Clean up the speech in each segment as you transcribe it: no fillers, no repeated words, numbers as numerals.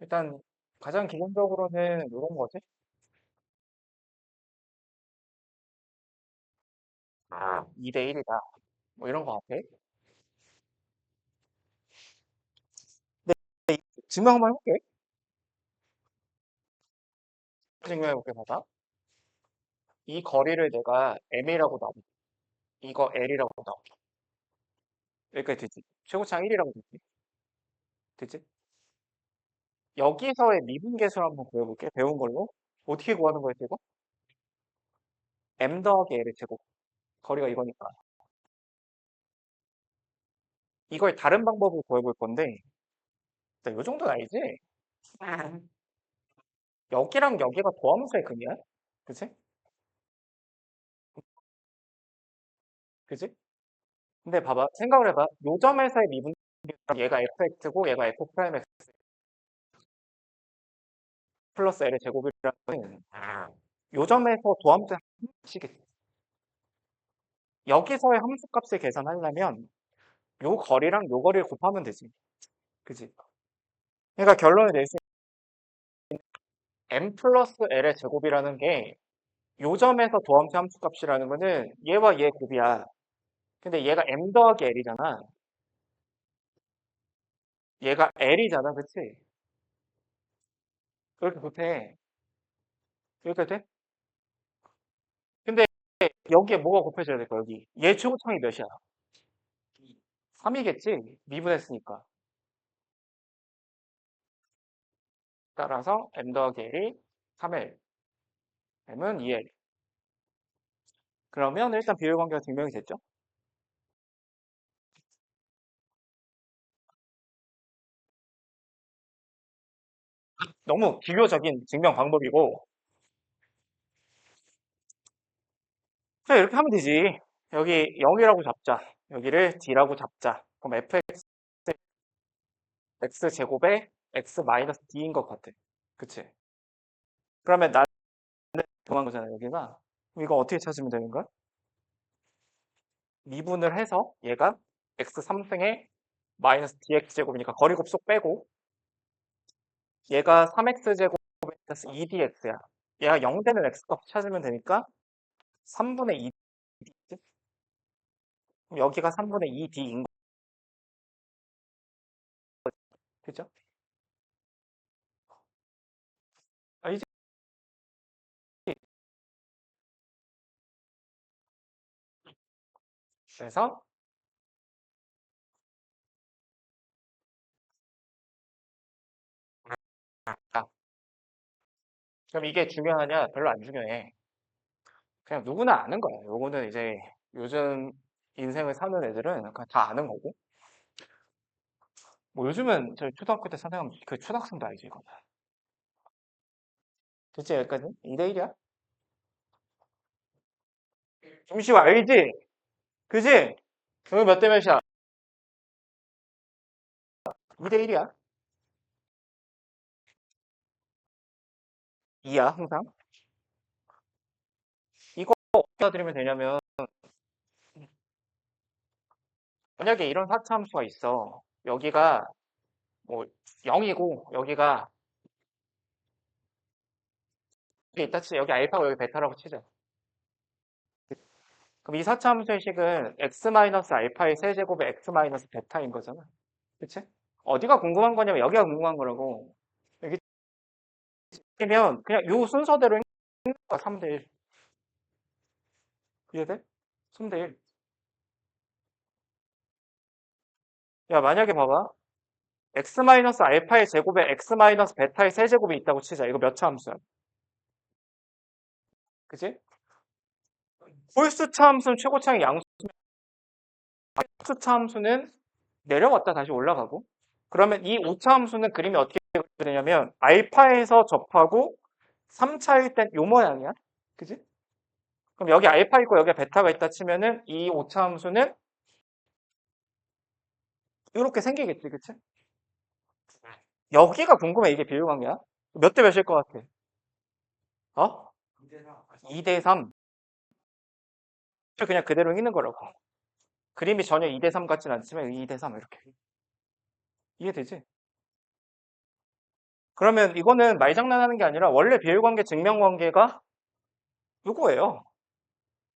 일단 가장 기본적으로는 이런 거지. 2대 1이다. 뭐 이런 거 같아. 증명 한번 해볼게. 증명해볼게, 봐봐. 이 거리를 내가 M이라고 놔볼게. 이거 L이라고 놔볼게. 여기까지 되지. 최고차항 1이라고 되지. 되지? 여기서의 미분계수를 한번 구해볼게. 배운 걸로. 어떻게 구하는 거였지, 이거? M 더하기 L의 제곱. 거리가 이거니까. 이걸 다른 방법으로 구해볼 건데, 이 정도는 알지? 음. 여기랑 여기가 도함수의 근이야? 그치? 그치? 근데 봐봐. 생각을 해봐. 요 점에서의 미분계수가 얘가 fx고 얘가 f 프라임 x 플러스 l의 제곱이라는 거는 요 점에서 도함수의 함수겠지. 여기서의 함수값을 계산하려면 요 거리랑 요 거리를 곱하면 되지. 그치? 그러니까 결론을 낼 수 있는 m 플러스 l의 제곱이라는 게 요 점에서 도함수 함수값이라는 거는 얘와 얘 곱이야. 근데 얘가 m 더하기 l이잖아. 얘가 l이잖아. 그치? 그렇게 곱해. 이렇게 돼? 근데 여기에 뭐가 곱해져야 될까, 여기? 얘 최고차항이 몇이야? 3이겠지? 미분했으니까. 따라서 m 더하기 l이 3l, m은 2l. 그러면 일단 비율관계가 증명이 됐죠? 너무 기교적인 증명 방법이고, 자, 이렇게 하면 되지. 여기 0이라고 잡자. 여기를 d라고 잡자. 그럼 fx x제곱에 x 마이너스 d인 것 같아. 그치? 그러면 나는 정한 거잖아, 여기가. 그럼 이거 어떻게 찾으면 되는 거야? 미분을 해서 얘가 x 3승에 마이너스 dx제곱이니까 거리곱 쏙 빼고 얘가 3x제곱 마이너스 2dx야. 얘가 0 되는 x값 찾으면 되니까 3분의 2d. 그럼 여기가 3분의 2d인 거죠? 알지? 그래서 아, 그럼 이게 중요하냐? 별로 안 중요해. 그냥 누구나 아는 거야. 요거는 이제 요즘 인생을 사는 애들은 그냥 다 아는 거고. 뭐 요즘은 저희 초등학교 때 선생님 그 초등학생도 알지 이거. 됐지 여기까지? 2대 1이야? 김시호 알지? 그지? 여기 몇 대 몇이야? 2대 1이야? 2야 항상. 이거 어디다 드리면 되냐면 만약에 이런 사차함수가 있어. 여기가 뭐 0이고 여기가 여기 있다 치 여기 알파고 여기 베타라고 치자. 그럼 이 사차함수의 식은 x 마이너스 알파의 세제곱의 x 마이너스 베타인 거잖아. 그치? 어디가 궁금한 거냐면 여기가 궁금한 거라고. 여기 치면 그냥 요 순서대로 행거 3대 1. 이해돼? 3대 1. 야, 만약에 봐봐. x 마이너스 알파의 제곱에 x 마이너스 베타의 세제곱이 있다고 치자. 이거 몇 차 함수야? 그치? 홀수차 함수는 최고차항이 양수차 함수는 내려왔다 다시 올라가고. 그러면 이 오차 함수는 그림이 어떻게 되냐면 알파에서 접하고 3차일 땐 요 모양이야. 그치? 그럼 여기 알파 있고 여기 베타가 있다 치면은 이 오차 함수는 이렇게 생기겠지. 그치? 여기가 궁금해. 이게 비율관계야? 몇 대 몇일 것 같아? 어? 2대 3. 그냥 그대로 있는 거라고. 그림이 전혀 2대 3 같진 않지만 2대 3 이렇게. 이해되지? 그러면 이거는 말장난하는 게 아니라 원래 비율관계 증명관계가 이거예요.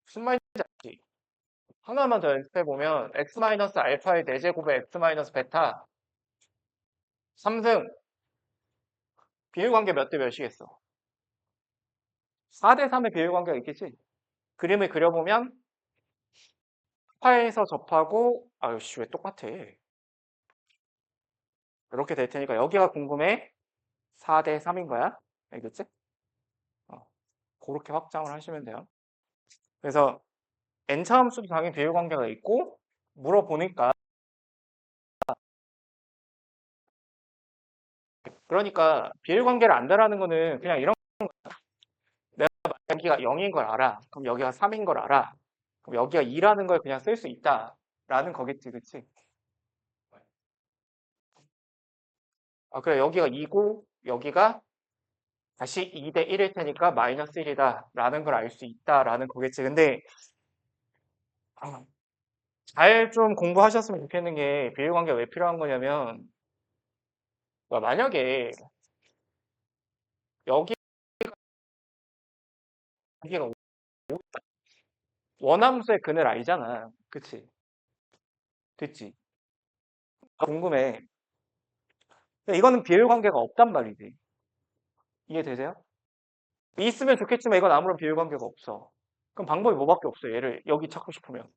무슨 말인지 알지? 하나만 더 연습해보면 x-알파의 4제곱에 x-베타 3승 비율관계 몇 대 몇이겠어? 4대 3의 비율관계가 있겠지? 그림을 그려보면 파에서 접하고 아유씨 왜 똑같아? 이렇게 될 테니까 여기가 궁금해? 4대 3인 거야? 알겠지? 어, 그렇게 확장을 하시면 돼요. 그래서 n차함수도 당연히 비율관계가 있고 물어보니까 그러니까 비율관계를 안다라는 거는 그냥 이런 내가 여기가 0인 걸 알아. 그럼 여기가 3인 걸 알아. 그럼 여기가 2라는 걸 그냥 쓸 수 있다라는 거겠지, 그치? 아, 그래 여기가 2고 여기가 다시 2대 1일 테니까 마이너스 1이다라는 걸 알 수 있다라는 거겠지. 근데 잘 좀 공부하셨으면 좋겠는 게 비율관계가 왜 필요한 거냐면 만약에 여기가 원함수의 근을 알잖아. 그치? 됐지? 궁금해. 근데 이거는 비율관계가 없단 말이지. 이해되세요? 있으면 좋겠지만 이건 아무런 비율관계가 없어. 그럼 방법이 뭐밖에 없어. 얘를 여기 찾고 싶으면.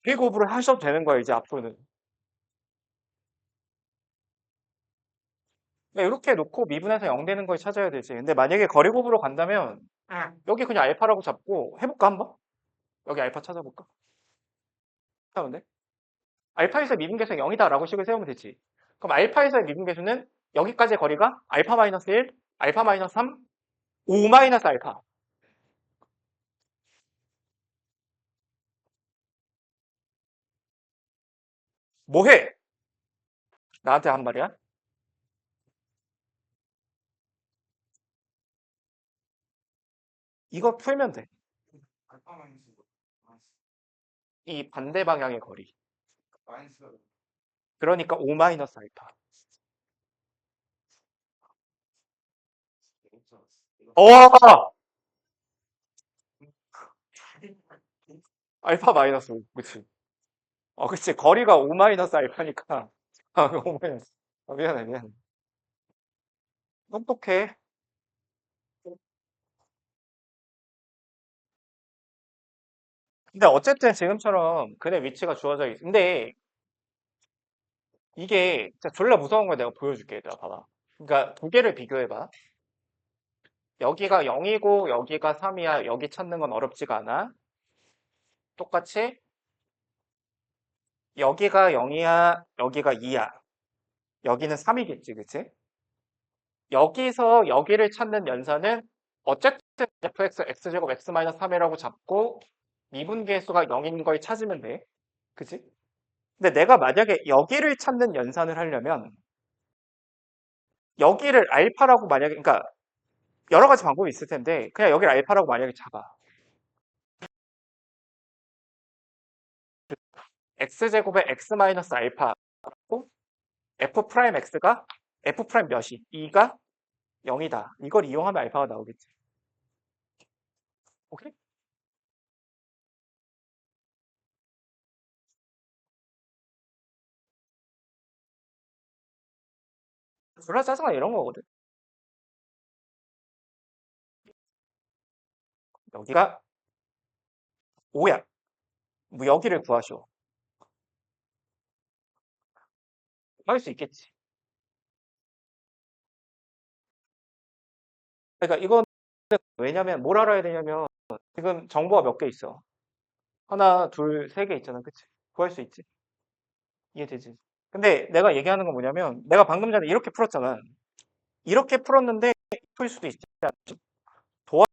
비교급을 하셔도 되는 거야, 이제 앞으로는. 이렇게 놓고 미분해서 0 되는 걸 찾아야 되지. 근데 만약에 거리곱으로 간다면 여기 그냥 알파라고 잡고 해볼까 한번? 여기 알파 찾아볼까? 하는데 알파에서 미분계수가 0이다라고 식을 세우면 되지. 그럼 알파에서의 미분계수는 여기까지의 거리가 알파 마이너스 1, 알파 마이너스 3, 5 마이너스 알파. 뭐해? 나한테 한 말이야? 이거 풀면 돼. 이 반대 방향의 거리. 그러니까 5 마이너스 알파. 어! 알파 마이너스 5. 그치? 그치. 거리가 5 마이너스 알파니까. 5 마이너스. 미안해, 미안해. 똑똑해. 근데 어쨌든 지금처럼 근의 위치가 주어져 있. 근데 이게 진짜 졸라 무서운 걸 내가 보여줄게. 얘들아, 봐봐. 그러니까 두 개를 비교해봐. 여기가 0이고 여기가 3이야. 여기 찾는 건 어렵지가 않아. 똑같이 여기가 0이야. 여기가 2야. 여기는 3이겠지, 그치? 여기서 여기를 찾는 연산은 어쨌든 fx x제곱 x-3이라고 잡고 미분계수가 0인 걸 찾으면 돼. 그치? 근데 내가 만약에 여기를 찾는 연산을 하려면 여기를 알파라고 만약에 그러니까 여러 가지 방법이 있을 텐데 그냥 여기를 알파라고 만약에 잡아. x제곱에 x-알파고 f 프라임 x가 f 프라임 몇이? 2가 0이다. 이걸 이용하면 알파가 나오겠지. 오케이? 졸라 짜증나 이런 거거든. 여기가 5야. 뭐 여기를 구하시오. 할 수 있겠지. 그러니까 이건 왜냐면 뭘 알아야 되냐면 지금 정보가 몇 개 있어. 하나, 둘, 세 개 있잖아. 그치? 구할 수 있지. 이해되지? 근데 내가 얘기하는 건 뭐냐면 내가 방금 전에 이렇게 풀었잖아. 이렇게 풀었는데 풀 수도 있지 않죠? 도합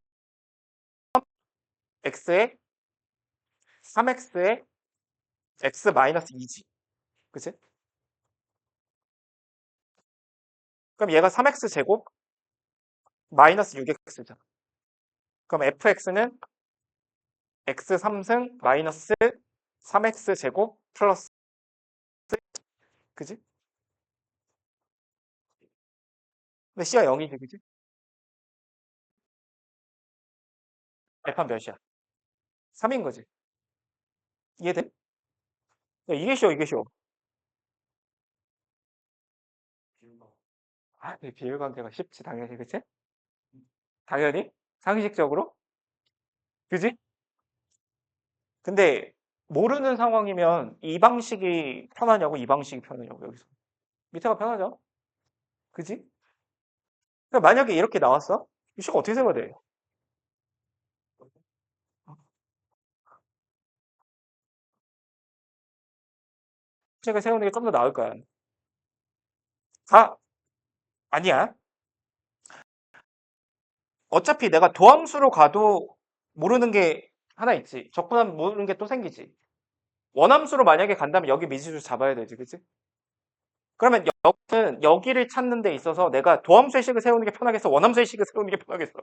x에 3x에 x 마이너스 2지. 그치? 그럼 얘가 3x 제곱 마이너스 6x잖아. 그럼 fx는 x 3승 마이너스 3x 제곱 플러스 그지? 근데 C가 0이지, 그지? 알파 몇이야? 3인 거지. 이해돼? 야, 이게 쉬워, 이게 쉬워. 아, 이 비율관계가 쉽지, 당연히, 그치? 당연히? 상식적으로? 그지? 근데 모르는 상황이면 이 방식이 편하냐고, 이 방식이 편하냐고, 여기서. 밑에가 편하죠? 그지? 그러니까 만약에 이렇게 나왔어? 이 식을 어떻게 세워야 돼? 식을 세우는 게 좀 더 나을 거야. 아, 아니야. 어차피 내가 도함수로 가도 모르는 게 하나 있지. 적분하면 모르는 게 또 생기지. 원함수로 만약에 간다면 여기 미지수 잡아야 되지, 그치? 그러면 여기는 여기를 찾는 데 있어서 내가 도함수의 식을 세우는 게 편하겠어? 원함수의 식을 세우는 게 편하겠어?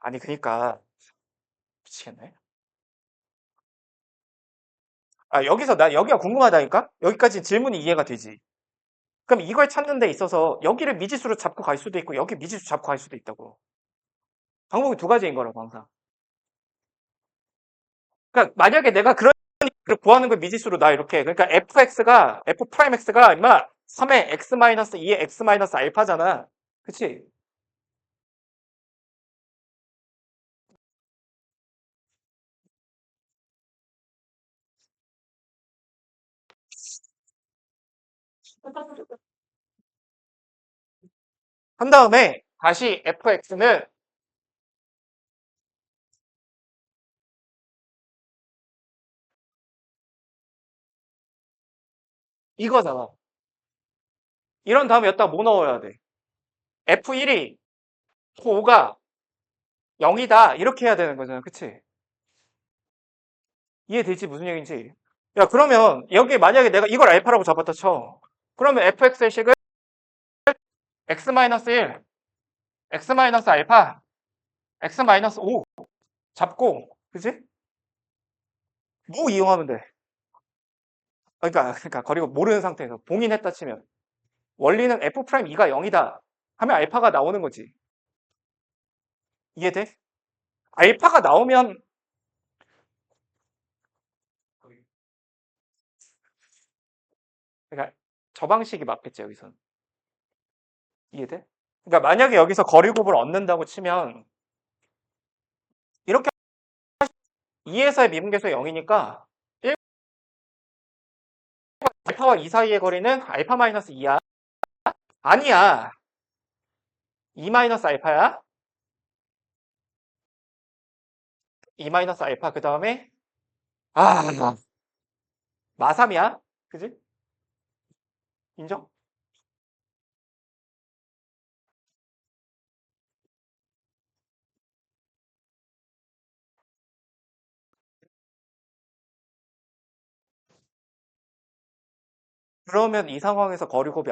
아니, 그니까. 미치겠네. 아, 여기서 나 여기가 궁금하다니까? 여기까지 질문이 이해가 되지. 그럼 이걸 찾는 데 있어서 여기를 미지수로 잡고 갈 수도 있고 여기 미지수 잡고 갈 수도 있다고. 방법이 두 가지인 거라고 항상. 그러니까 만약에 내가 그런 걸 구하는 걸 미지수로 나 이렇게 그러니까 fx가 f 프라임 x가 임마 3의 x 마이너스 2의 x 마이너스 알파잖아. 그치? 한 다음에 다시 fx는 이거잖아. 이런 다음에 여기다 뭐 넣어야 돼? f1이 5가 0이다 이렇게 해야 되는 거잖아. 그치? 이해되지 무슨 얘기인지? 야, 그러면 여기 만약에 내가 이걸 알파라고 잡았다 쳐. 그러면 fx의 식을 x-1, x-알파, x-5 잡고, 그지? 뭐 이용하면 돼? 그러니까 거리고 모르는 상태에서 봉인했다 치면 원리는 f'2가 0이다 하면 알파가 나오는 거지. 이해돼? 알파가 나오면 그러니까 저 방식이 맞겠지 여기선. 이해돼? 그러니까 만약에 여기서 거리곱을 얻는다고 치면 이렇게 2에서의 미분계수 0이니까 1 알파와 2 사이의 거리는 알파 마이너스 2야. 아니야. 2 마이너스 알파야. 2 마이너스 알파 그 다음에 아 마삼이야. 그지? 인정? 그러면 이 상황에서 거리곱이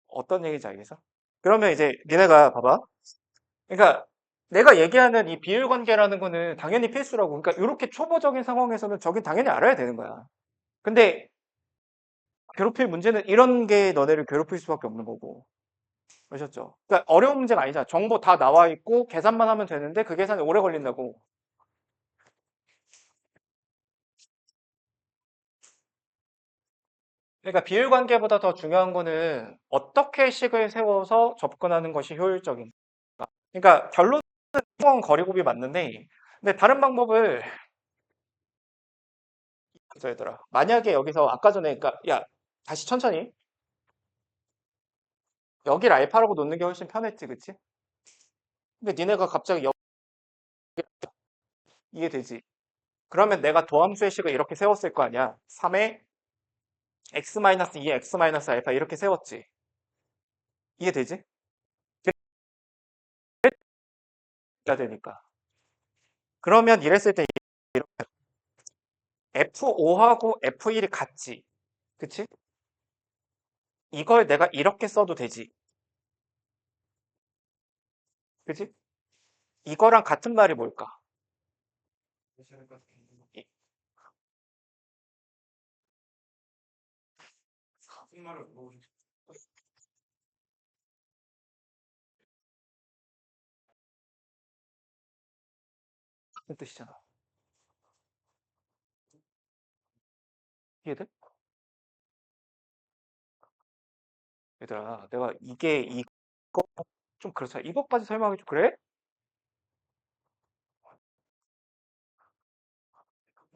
어떤 얘기인지 알겠어? 그러면 이제 니네가 봐봐. 그러니까 내가 얘기하는 이 비율 관계라는 거는 당연히 필수라고. 그러니까 이렇게 초보적인 상황에서는 저긴 당연히 알아야 되는 거야. 근데 괴롭힐 문제는 이런 게 너네를 괴롭힐 수밖에 없는 거고. 아셨죠? 그러니까 어려운 문제가 아니잖아. 정보 다 나와 있고 계산만 하면 되는데 그 계산이 오래 걸린다고. 그러니까 비율 관계보다 더 중요한 거는 어떻게 식을 세워서 접근하는 것이 효율적인가. 그러니까 결론은 거리곱이 맞는데 근데 다른 방법을 그래서 얘들아 만약에 여기서 아까 전에 그러니까 야 다시 천천히 여기를 알파라고 놓는 게 훨씬 편했지 그치? 근데 니네가 갑자기 이해되지? 그러면 내가 도함수의 식을 이렇게 세웠을 거 아니야 3의 x-2의 x-알파 이렇게 세웠지 이해되지? 그래야 되니까 그러면 이랬을 때 F5하고 F1이 같지 그치? 이걸 내가 이렇게 써도 되지 그치? 이거랑 같은 말이 뭘까? 무슨 뜻이잖아. 이해돼? 얘들아, 내가 이게 이거 좀 그렇잖아. 이것까지 설명하기 좀 그래?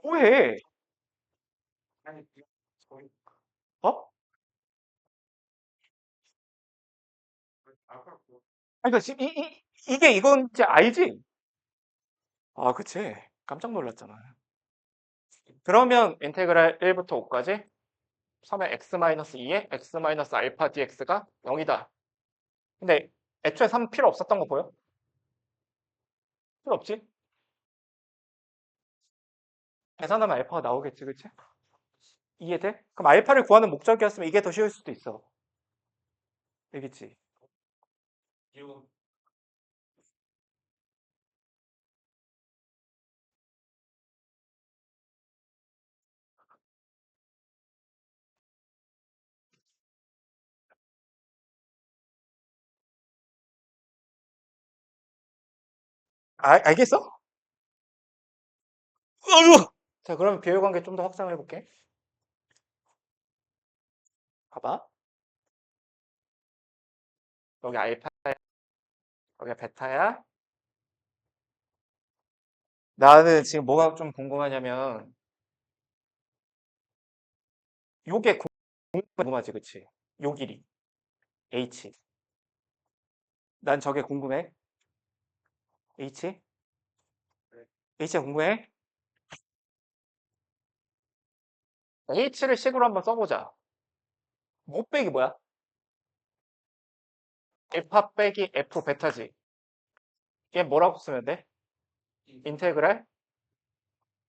뭐해? 어? 아니, 그러니까 지금 이게 이건지 알지? 아, 그치. 깜짝 놀랐잖아. 그러면 인테그랄 1부터 5까지 3의 x-2에 x-알파 dx가 0이다. 근데 애초에 3 필요 없었던 거 보여? 필요 없지? 계산하면 알파가 나오겠지, 그치? 이해돼? 그럼 알파를 구하는 목적이었으면 이게 더 쉬울 수도 있어. 알겠지? 알겠어? 으! 자, 그럼 비율 관계 좀 더 확장해 볼게. 봐봐. 여기 알파, 여기 베타야. 나는 지금 뭐가 좀 궁금하냐면, 요게 궁금하지, 그치? 요 길이, h. 난 저게 궁금해. h? h가 궁금해? h를 식으로 한번 써보자. 못 빼기 뭐야? 알파 빼기 f 베타지. 얘 뭐라고 쓰면 돼? 인테그랄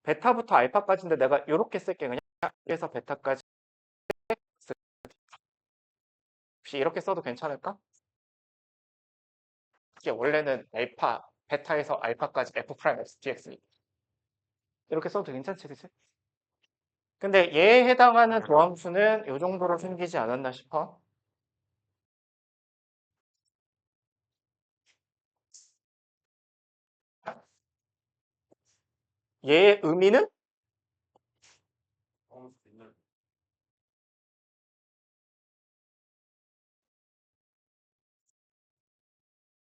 베타부터 알파까지인데 내가 이렇게 쓸게. 그냥 그래서 베타까지 혹시 이렇게 써도 괜찮을까? 이게 원래는 알파 베타에서 알파까지 f 프라임 x dx 이렇게 써도 괜찮지, 그치? 근데 얘에 해당하는 도함수는 이 정도로 생기지 않았나 싶어. 얘의 의미는?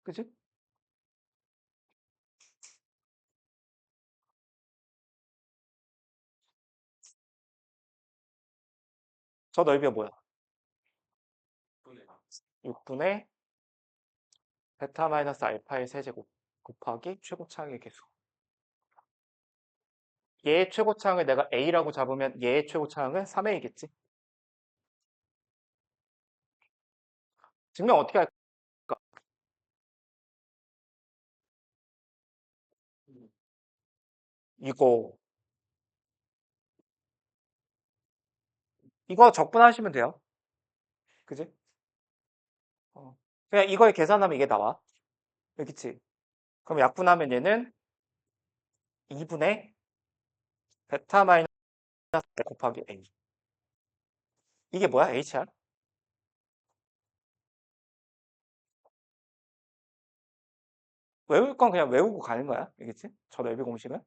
그치? 저 넓이가 뭐야? 6분의 베타 마이너스 알파의 세제곱 곱하기 최고차항의 개수. 얘의 최고차항을 내가 A라고 잡으면 얘의 최고차항은 3A겠지? 증명 어떻게 할까? 이거, 이거 적분하시면 돼요. 그지? 어. 그냥 이걸 계산하면 이게 나와. 그치? 그럼 약분하면 얘는 2분의 베타 마이너스 곱하기 A. 이게 뭐야? HR? 외울 건 그냥 외우고 가는 거야. 알겠지? 저 넓이 공식은.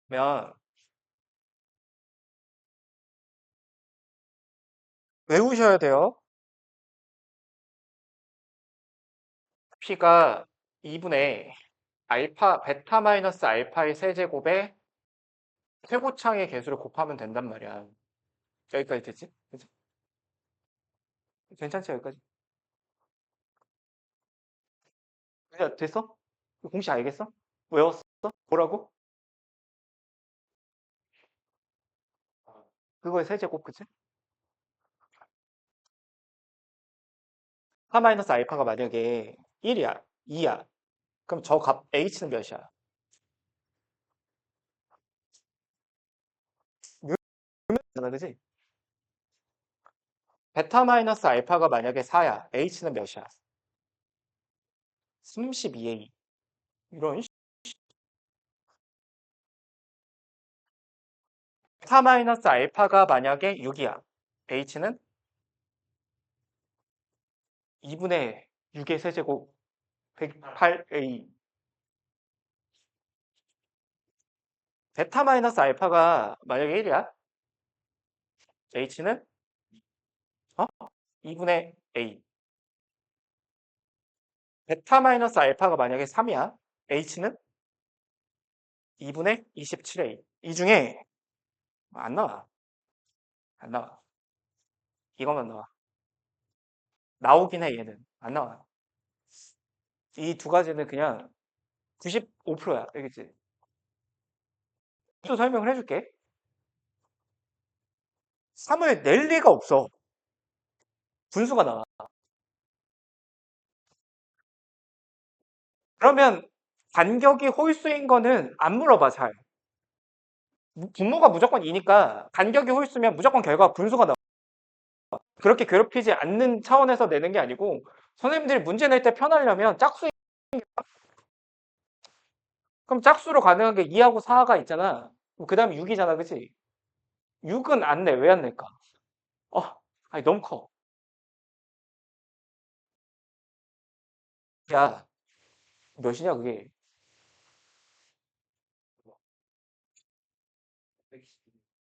그러면 외우셔야 돼요. P가 2분의 알파, 베타 마이너스 알파의 세제곱에 최고차항의 개수를 곱하면 된단 말이야. 여기까지 됐지? 그치? 괜찮지, 여기까지? 야, 됐어? 공식 알겠어? 외웠어? 뭐라고? 그거의 세제곱, 그치? 베타 마이너스 알파가 만약에 1이야, 2야. 그럼 저 값 h는 몇이야? 6이잖아, 그지? 베타 마이너스 알파가 만약에 4야. h는 몇이야? 32a. 이런 베타 마이너스 알파가 만약에 6이야. h는 2분의 6의 세제곱 108a. 베타 마이너스 알파가 만약에 1이야. h는 2분의 a. 베타 마이너스 알파가 만약에 3이야. h는 2분의 27a. 이 중에 안 나와. 안 나와. 이거만 나와. 나오긴 해, 얘는. 안 나와. 이 두 가지는 그냥 95%야. 알겠지? 또 설명을 해줄게. 3을 낼 리가 없어. 분수가 나와. 그러면 간격이 홀수인 거는 안 물어봐, 잘. 분모가 무조건 2니까 간격이 홀수면 무조건 결과가 분수가 나와. 그렇게 괴롭히지 않는 차원에서 내는 게 아니고 선생님들이 문제 낼 때 편하려면 짝수, 그럼 짝수로 가능한 게 2하고 4가 있잖아. 그 다음에 6이잖아, 그치? 6은 안 내. 왜 안 낼까? 어, 아니, 너무 커. 야, 몇이냐, 그게?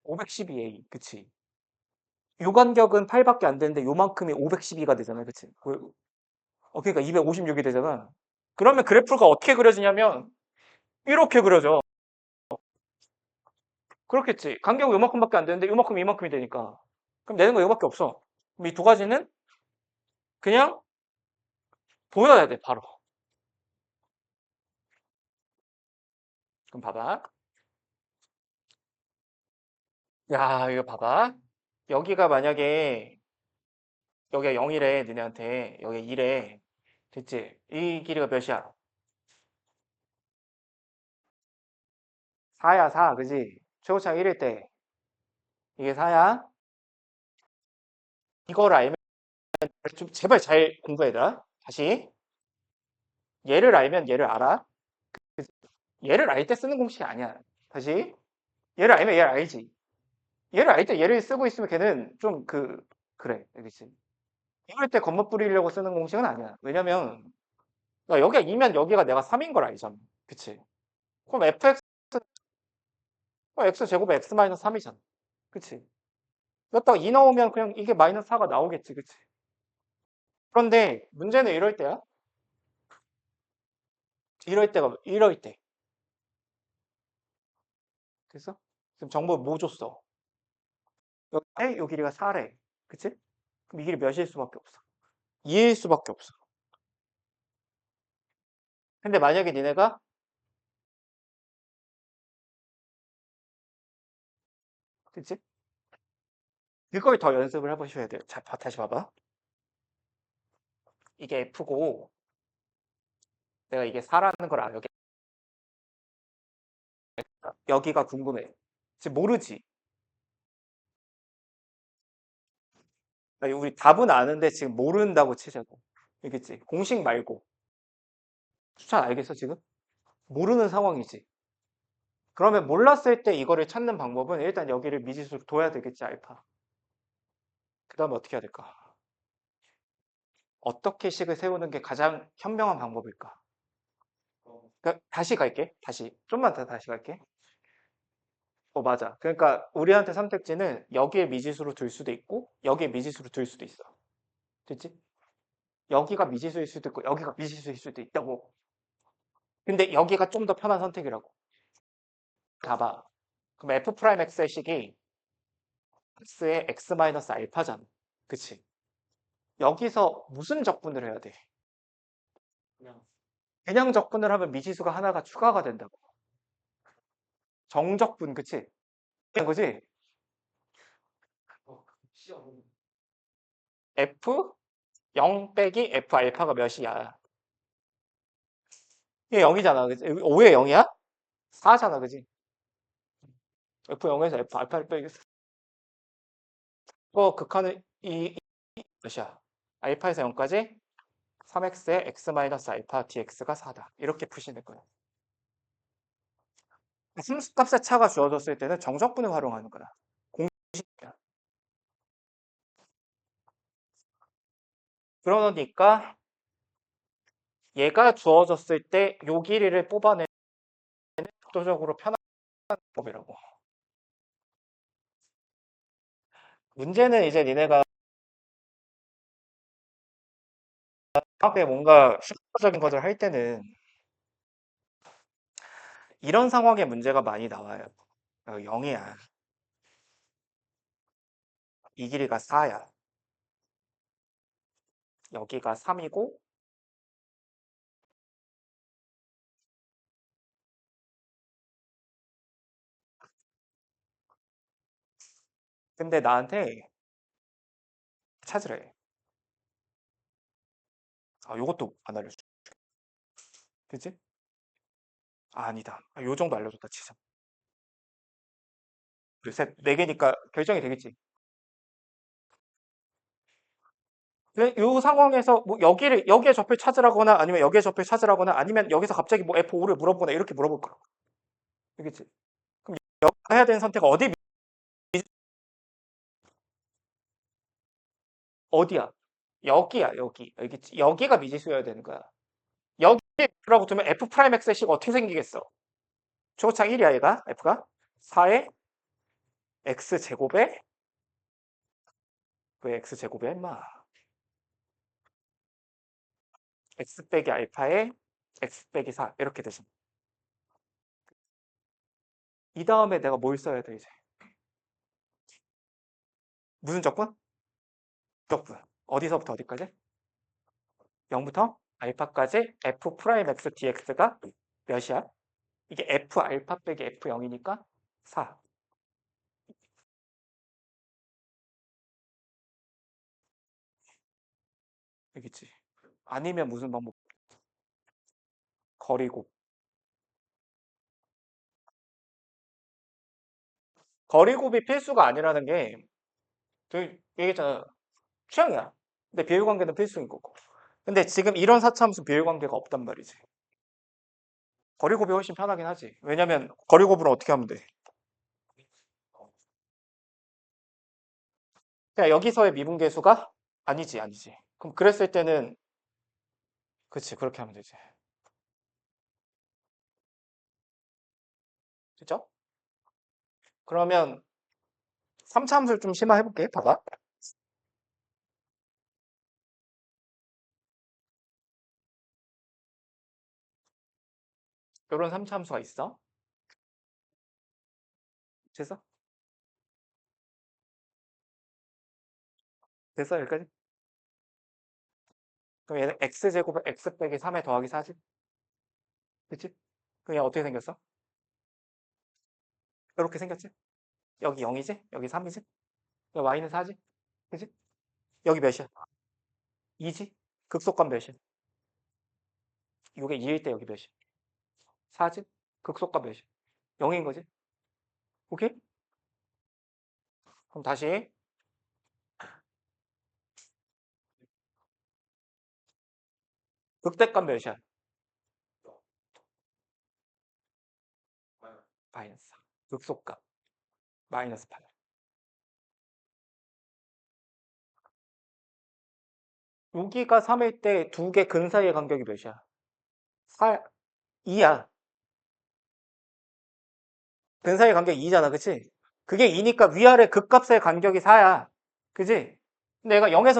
512A, 그치? 요 간격은 8밖에 안 되는데 요만큼이 512가 되잖아, 그치? 그러니까 256이 되잖아. 그러면 그래프가 어떻게 그려지냐면 이렇게 그려져. 그렇겠지. 간격이 요만큼밖에 안 되는데 요만큼 이만큼이 되니까. 그럼 내는 거 이거밖에 없어. 그럼 이 두 가지는 그냥 보여야 돼, 바로. 그럼 봐봐. 야, 이거 봐봐. 여기가 만약에 여기가 0이래, 너네한테. 여기 2래. 됐지? 이 길이가 몇이야? 4야, 4. 그지? 최고차가 1일 때. 이게 4야. 이걸 알면 좀 제발 잘 공부해라. 다시. 얘를 알면 얘를 알아. 얘를 알 때 쓰는 공식이 아니야. 다시. 얘를 알면 얘를 알지. 얘를 알 때 얘를 쓰고 있으면 걔는 좀 그래. 알겠지? 이럴 때 겉멋 부리려고 쓰는 공식은 아니야. 왜냐면, 그러니까 여기가 2면 여기가 내가 3인 걸 알잖아. 그치? 그럼 fx, x 제곱에 x 마이너스 3이잖아. 그치? 여기다가 2 넣으면 그냥 이게 마이너스 4가 나오겠지. 그치? 그런데 문제는 이럴 때야. 이럴 때. 그래서 지금 정보 뭐 줬어? 요 길이가 4래. 그치? 그럼 이 길이 몇일 수밖에 없어? 2일 수밖에 없어. 근데 만약에 니네가, 그치? 이걸 더 연습을 해보셔야 돼요. 자, 다시 봐봐. 이게 F고, 내가 이게 4라는 걸 알아. 여기가 궁금해. 지금 모르지? 우리 답은 아는데 지금 모른다고 치자고. 알겠지? 공식 말고. 추천 알겠어, 지금? 모르는 상황이지. 그러면 몰랐을 때 이거를 찾는 방법은 일단 여기를 미지수로 둬야 되겠지, 알파. 그 다음에 어떻게 해야 될까? 어떻게 식을 세우는 게 가장 현명한 방법일까? 그러니까 다시 갈게. 다시. 좀만 더 다시 갈게. 맞아. 그러니까 우리한테 선택지는 여기에 미지수로 둘 수도 있고 여기에 미지수로 둘 수도 있어. 됐지? 여기가 미지수일 수도 있고 여기가 미지수일 수도 있다고. 근데 여기가 좀 더 편한 선택이라고. 봐봐. 그럼 f 프라임 x의 식이 x의 x 마이너스 알파잖아. 그치? 여기서 무슨 적분을 해야 돼? 그냥 적분을 하면 미지수가 하나가 추가가 된다고. 정적분, 그치? 그런 거지? f 0 빼기 F 알파가 몇이야? 이게 0이잖아. 그지? 5에 0이야? 4잖아. 그지? F 0에서 F 알파를 빼기. 극한은 몇이야? 알파에서 0까지 3x에 x 마이너스 알파 dx가 4다. 이렇게 푸시는 거야. 함수값의 차가 주어졌을 때는 정적분을 활용하는 거야. 공식이야. 그러니까 얘가 주어졌을 때 요 길이를 뽑아내는 압도적으로 편한 법이라고. 문제는 이제 니네가 앞에 뭔가 슈퍼적인 것을 할 때는 이런 상황의 문제가 많이 나와요. 0이야. 이 길이가 4야. 여기가 3이고 근데 나한테 찾으래. 요것도 안 알려줘. 그치? 아니다. 요 정도 알려줬다 치자. 둘, 셋, 네 개니까 결정이 되겠지. 근데 요 상황에서 뭐 여기에 접을 찾으라거나 아니면 여기에 접을 찾으라거나 아니면 여기서 갑자기 뭐 F5를 물어보거나 이렇게 물어볼 거야. 알겠지? 그럼 여기서 해야 되는 선택은 어디야? 여기야, 여기. 알겠지? 여기가 미지수여야 되는 거야. 여기라고 두면 F 프라임 X의 어떻게 생기겠어? 초고창 1이야, 얘가. F가. 4의 X 제곱에 왜 X 제곱이야, 임마? X 빼기 알파에 X 빼기 4 이렇게 되죠. 이 다음에 내가 뭘 써야 돼, 이제? 무슨 적분? 적분. 어디서부터 어디까지? 0부터 알파까지 F 프라임 X dx가 몇이야? 이게 F 알파 빼기 F 0이니까 4. 알겠지? 아니면 무슨 방법? 거리곱. 거리곱이 필수가 아니라는 게, 그 얘기했잖아. 취향이야. 근데 비율관계는 필수인 거고. 근데 지금 이런 사차함수 비율관계가 없단 말이지. 거리곱이 훨씬 편하긴 하지. 왜냐면 거리곱으로 어떻게 하면 돼? 그냥 여기서의 미분계수가 아니지, 아니지. 그럼 그랬을 때는 그치, 그렇게 하면 되지. 그죠? 그러면 3차함수를 좀 심화해볼게. 봐봐. 이런 3차함수가 있어. 됐어? 됐어, 여기까지? 그럼 얘는 x제곱에 x 빼기 3에 더하기 4지? 그치? 그럼 얘 어떻게 생겼어? 이렇게 생겼지? 여기 0이지? 여기 3이지? 여기 y는 4지? 그치? 여기 몇이야? 2지? 극속감 몇이야? 이게 2일 때 여기 몇이야? 4지? 극속감 몇이야? 0인 거지? 오케이? 그럼 다시 극대값 몇이야? 마이너스 4. 극속값 마이너스 8. 여기가 3일 때 두 개 근 사이의 간격이 몇이야? 4, 2야. 근 사이의 간격이 2잖아, 그치? 그게 2니까 위아래 극값의 간격이 4야. 그지? 근데 얘가 0에서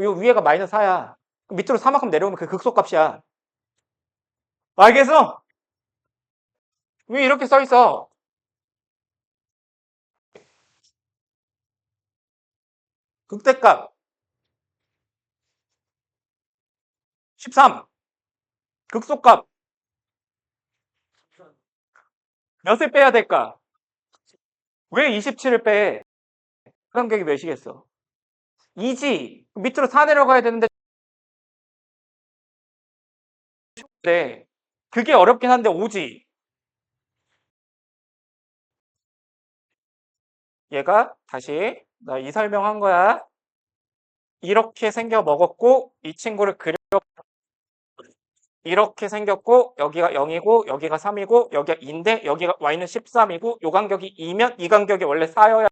요 위에가 마이너스 4야. 밑으로 4만큼 내려오면 그 극소값이야. 알겠어? 왜 이렇게 써 있어? 극대값 13. 극소값 몇을 빼야 될까? 왜 27을 빼? 간격이 몇이겠어? 2지. 밑으로 4 내려가야 되는데 네. 그게 어렵긴 한데 5지. 얘가 다시 나 이 설명한 거야. 이렇게 생겨 먹었고 이 친구를 그려 이렇게 생겼고 여기가 0이고 여기가 3이고 여기가 2인데 여기가 y는 13이고 요 간격이 2면 이 간격이 원래 쌓여야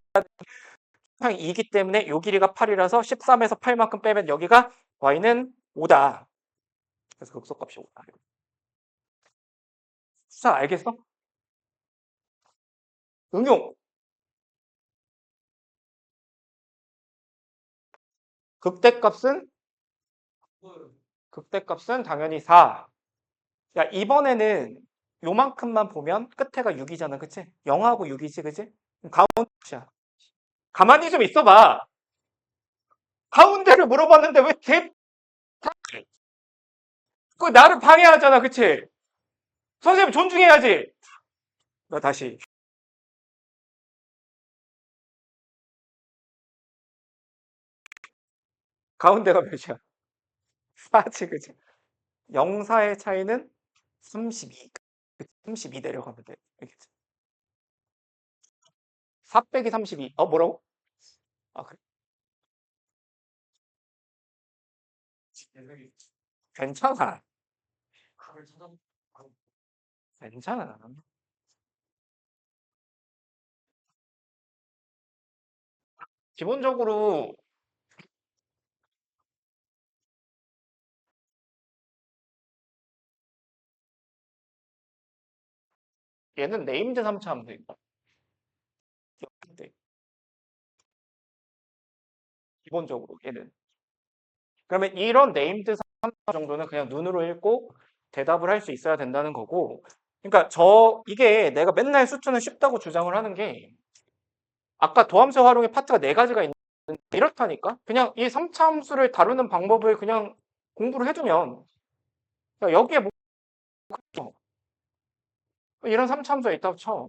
항 2이기 때문에 요 길이가 8이라서 13에서 8만큼 빼면 여기가 y는 5다. 그래서 극소값이 5다. 수사 알겠어? 응용. 극대값은 극대값은 당연히 4. 야, 이번에는 요만큼만 보면 끝에가 6이잖아. 그치? 0하고 6이지. 그치? 가운데 야 가만히 좀 있어봐. 가운데를 물어봤는데 왜 그 나를 방해하잖아. 그치? 선생님 존중해야지. 나 다시. 가운데가 몇이야? 4지. 그치? 0, 4의 차이는 32. 32 내려가면 돼. 알겠지? 4 빼기 32. 뭐라고? 아, 그래. 괜찮아. 괜찮아. 기본적으로 얘는 네임드 3차 하면 되겠다. 네, 기본적으로 얘는. 그러면 이런 네임드 3차 정도는 그냥 눈으로 읽고 대답을 할 수 있어야 된다는 거고. 그러니까 이게 내가 맨날 수투는 쉽다고 주장을 하는 게 아까 도함수 활용의 파트가 네 가지가 있는데 이렇다니까? 그냥 이 3차 함수를 다루는 방법을 그냥 공부를 해두면 그러니까 여기에 뭐 이런 3차 함수가 있다고 쳐.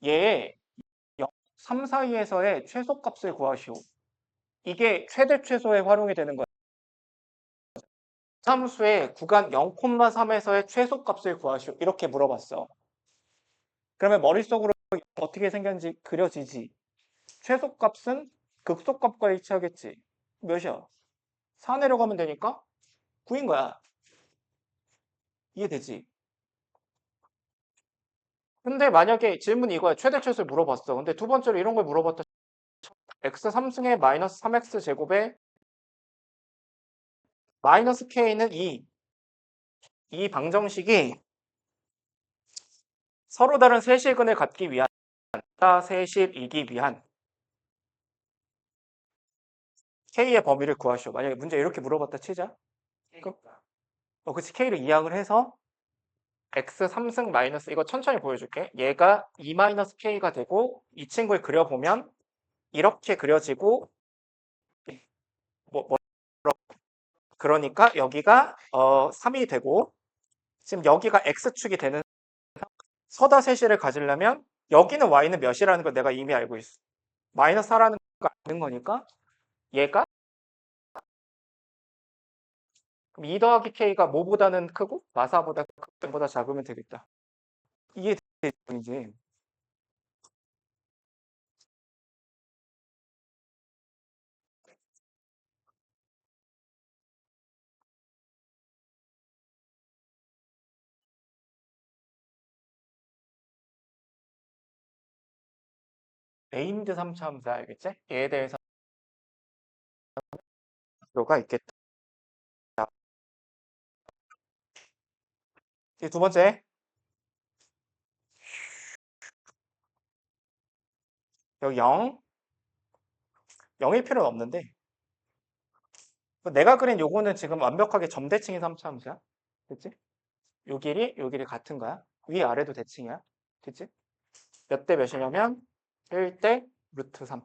얘의 3 사이에서의 최소값을 구하시오. 이게 최대 최소에 활용이 되는 거야. 함수의 구간 0,3에서의 최소값을 구하시오. 이렇게 물어봤어. 그러면 머릿속으로 어떻게 생겼는지 그려지지. 최소값은 극소값과 일치하겠지. 몇이야? 4 내려가면 되니까 9인 거야. 이해되지? 근데 만약에 질문이 이거야. 최대 최소를 물어봤어. 근데 두 번째로 이런 걸 물어봤다. x 3승의 마이너스 3x 제곱에 마이너스 k는 2. 이 방정식이 서로 다른 세실근을 갖기 위한 세실이기 위한 k의 범위를 구하시오. 만약에 문제 이렇게 물어봤다 치자. 그럼 그치. k를 이항을 해서 x 3승 마이너스 이거 천천히 보여줄게. 얘가 2 마이너스 k가 되고 이 친구를 그려보면 이렇게 그려지고 뭐 그러니까 여기가 3이 되고 지금 여기가 x축이 되는 서다 세실을 가지려면 여기는 y는 몇이라는 걸 내가 이미 알고 있어. 마이너스 4라는 거 아는 거니까 얘가 그럼 2 더하기 k가 뭐보다는 크고 마사보다 보다 작으면 되겠다. 이해되지? 네임드 3차 함수 알겠지? 얘에 대해서 필요가 있겠다. 이제 두 번째 여기 0 0일 필요는 없는데 내가 그린 요거는 지금 완벽하게 점대칭인 3차 함수야. 됐지? 요 길이 같은 거야. 위 아래도 대칭이야. 됐지? 몇 대 몇이냐면 1대 루트 3.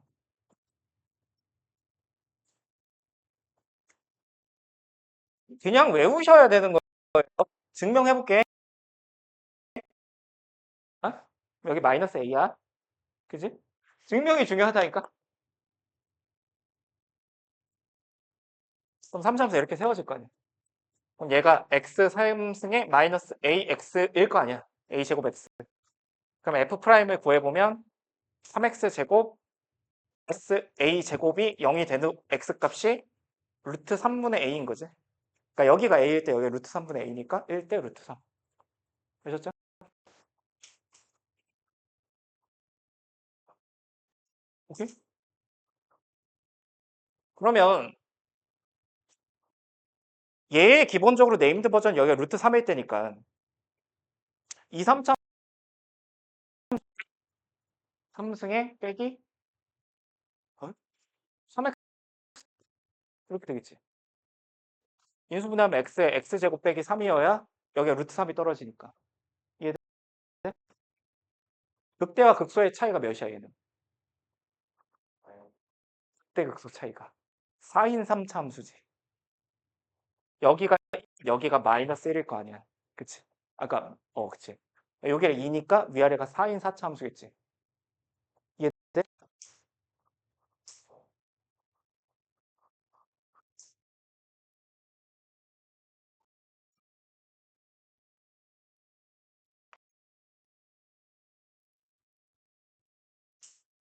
그냥 외우셔야 되는 거예요. 증명해 볼게. 어? 여기 마이너스 a야. 그지? 증명이 중요하다니까. 그럼 3차함수 이렇게 세워질 거 아니야. 그럼 얘가 x 3승에 마이너스 ax일 거 아니야. a제곱 x. 그럼 f'을 구해보면 3x 제곱 플러스 a 제곱이 0이 되는 x 값이 루트 3분의 a인 거지. 그러니까 여기가 a일 때 여기가 루트 3분의 a니까 1대 루트 3. 되셨죠? 오케이? 그러면 얘의 기본적으로 네임드 버전 여기가 루트 3일 때니까 2, 3차 3승에 빼기 3x 이렇게 되겠지. 인수분해하면 x에 x제곱 빼기 3이어야 여기가 루트 3이 떨어지니까. 이해돼? 극대와 극소의 차이가 몇이야 얘는? 극대 극소 차이가 4인 3차 함수지. 여기가 마이너스 1일 거 아니야. 그치? 아까 그치. 여기가 2니까 위아래가 4인 4차 함수겠지. 이해돼?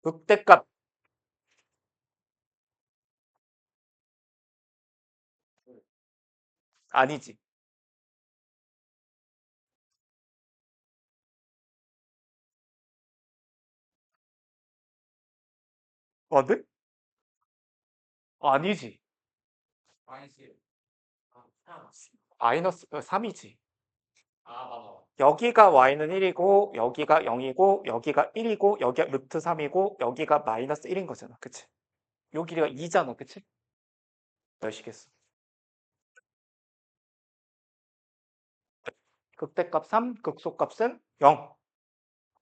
극대값 아니지. 맞네? 아니지. 마이너스 3이지. 여기가 y는 1이고 여기가 0이고 여기가 1이고 여기가 루트 3이고 여기가 마이너스 1인 거잖아. 그치? 요 길이가 2잖아. 그치? 몇이겠어? 극대값 3, 극소값은 0.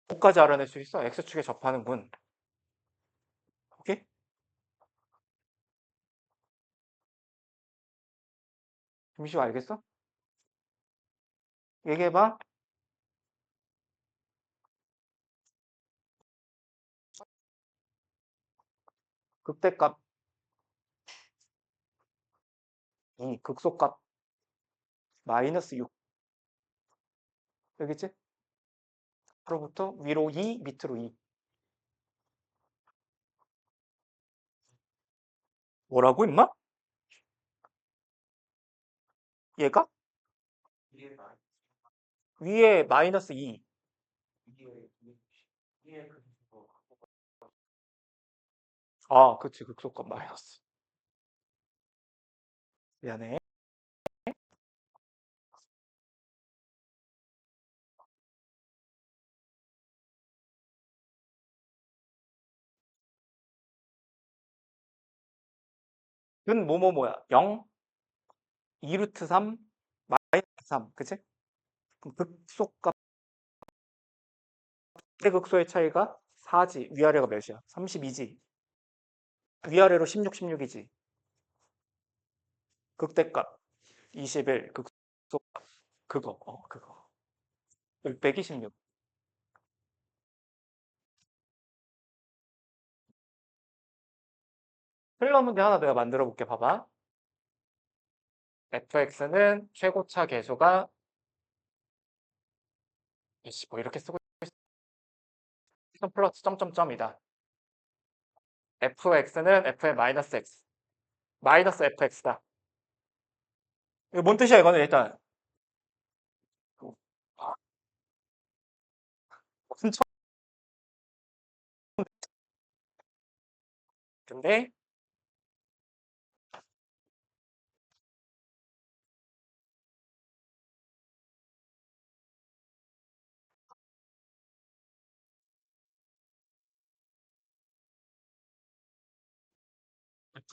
5까지 알아낼 수 있어. x축에 접하는군. 오케이? 김시호 알겠어? 얘기해봐. 극대값 2, 극소값 마이너스 6. 여기지? 앞으로부터 위로 2, 밑으로 2. 뭐라고 임마? 얘가? 위에 마이너스 2. 아, 그치. 극소값 마이너스. 미안해. 은 뭐뭐뭐야? 0, 2루트 3, 마이너스 3. 그치? 그럼 극소값 대극소의 차이가 4지. 위아래가 몇이야? 32지. 위아래로 16, 16이지. 극대값 21. 극소값 그거. 그거. 1 빼기 16. 틀린 문제 하나 내가 만들어 볼게. 봐봐. fx는 최고차 계수가 뭐 이렇게 쓰고 있어. 플러스 점점점이다. fx는 f의 마이너스 x. 마이너스 fx다. 이거 뭔 뜻이야 이거는 일단. 무슨 근데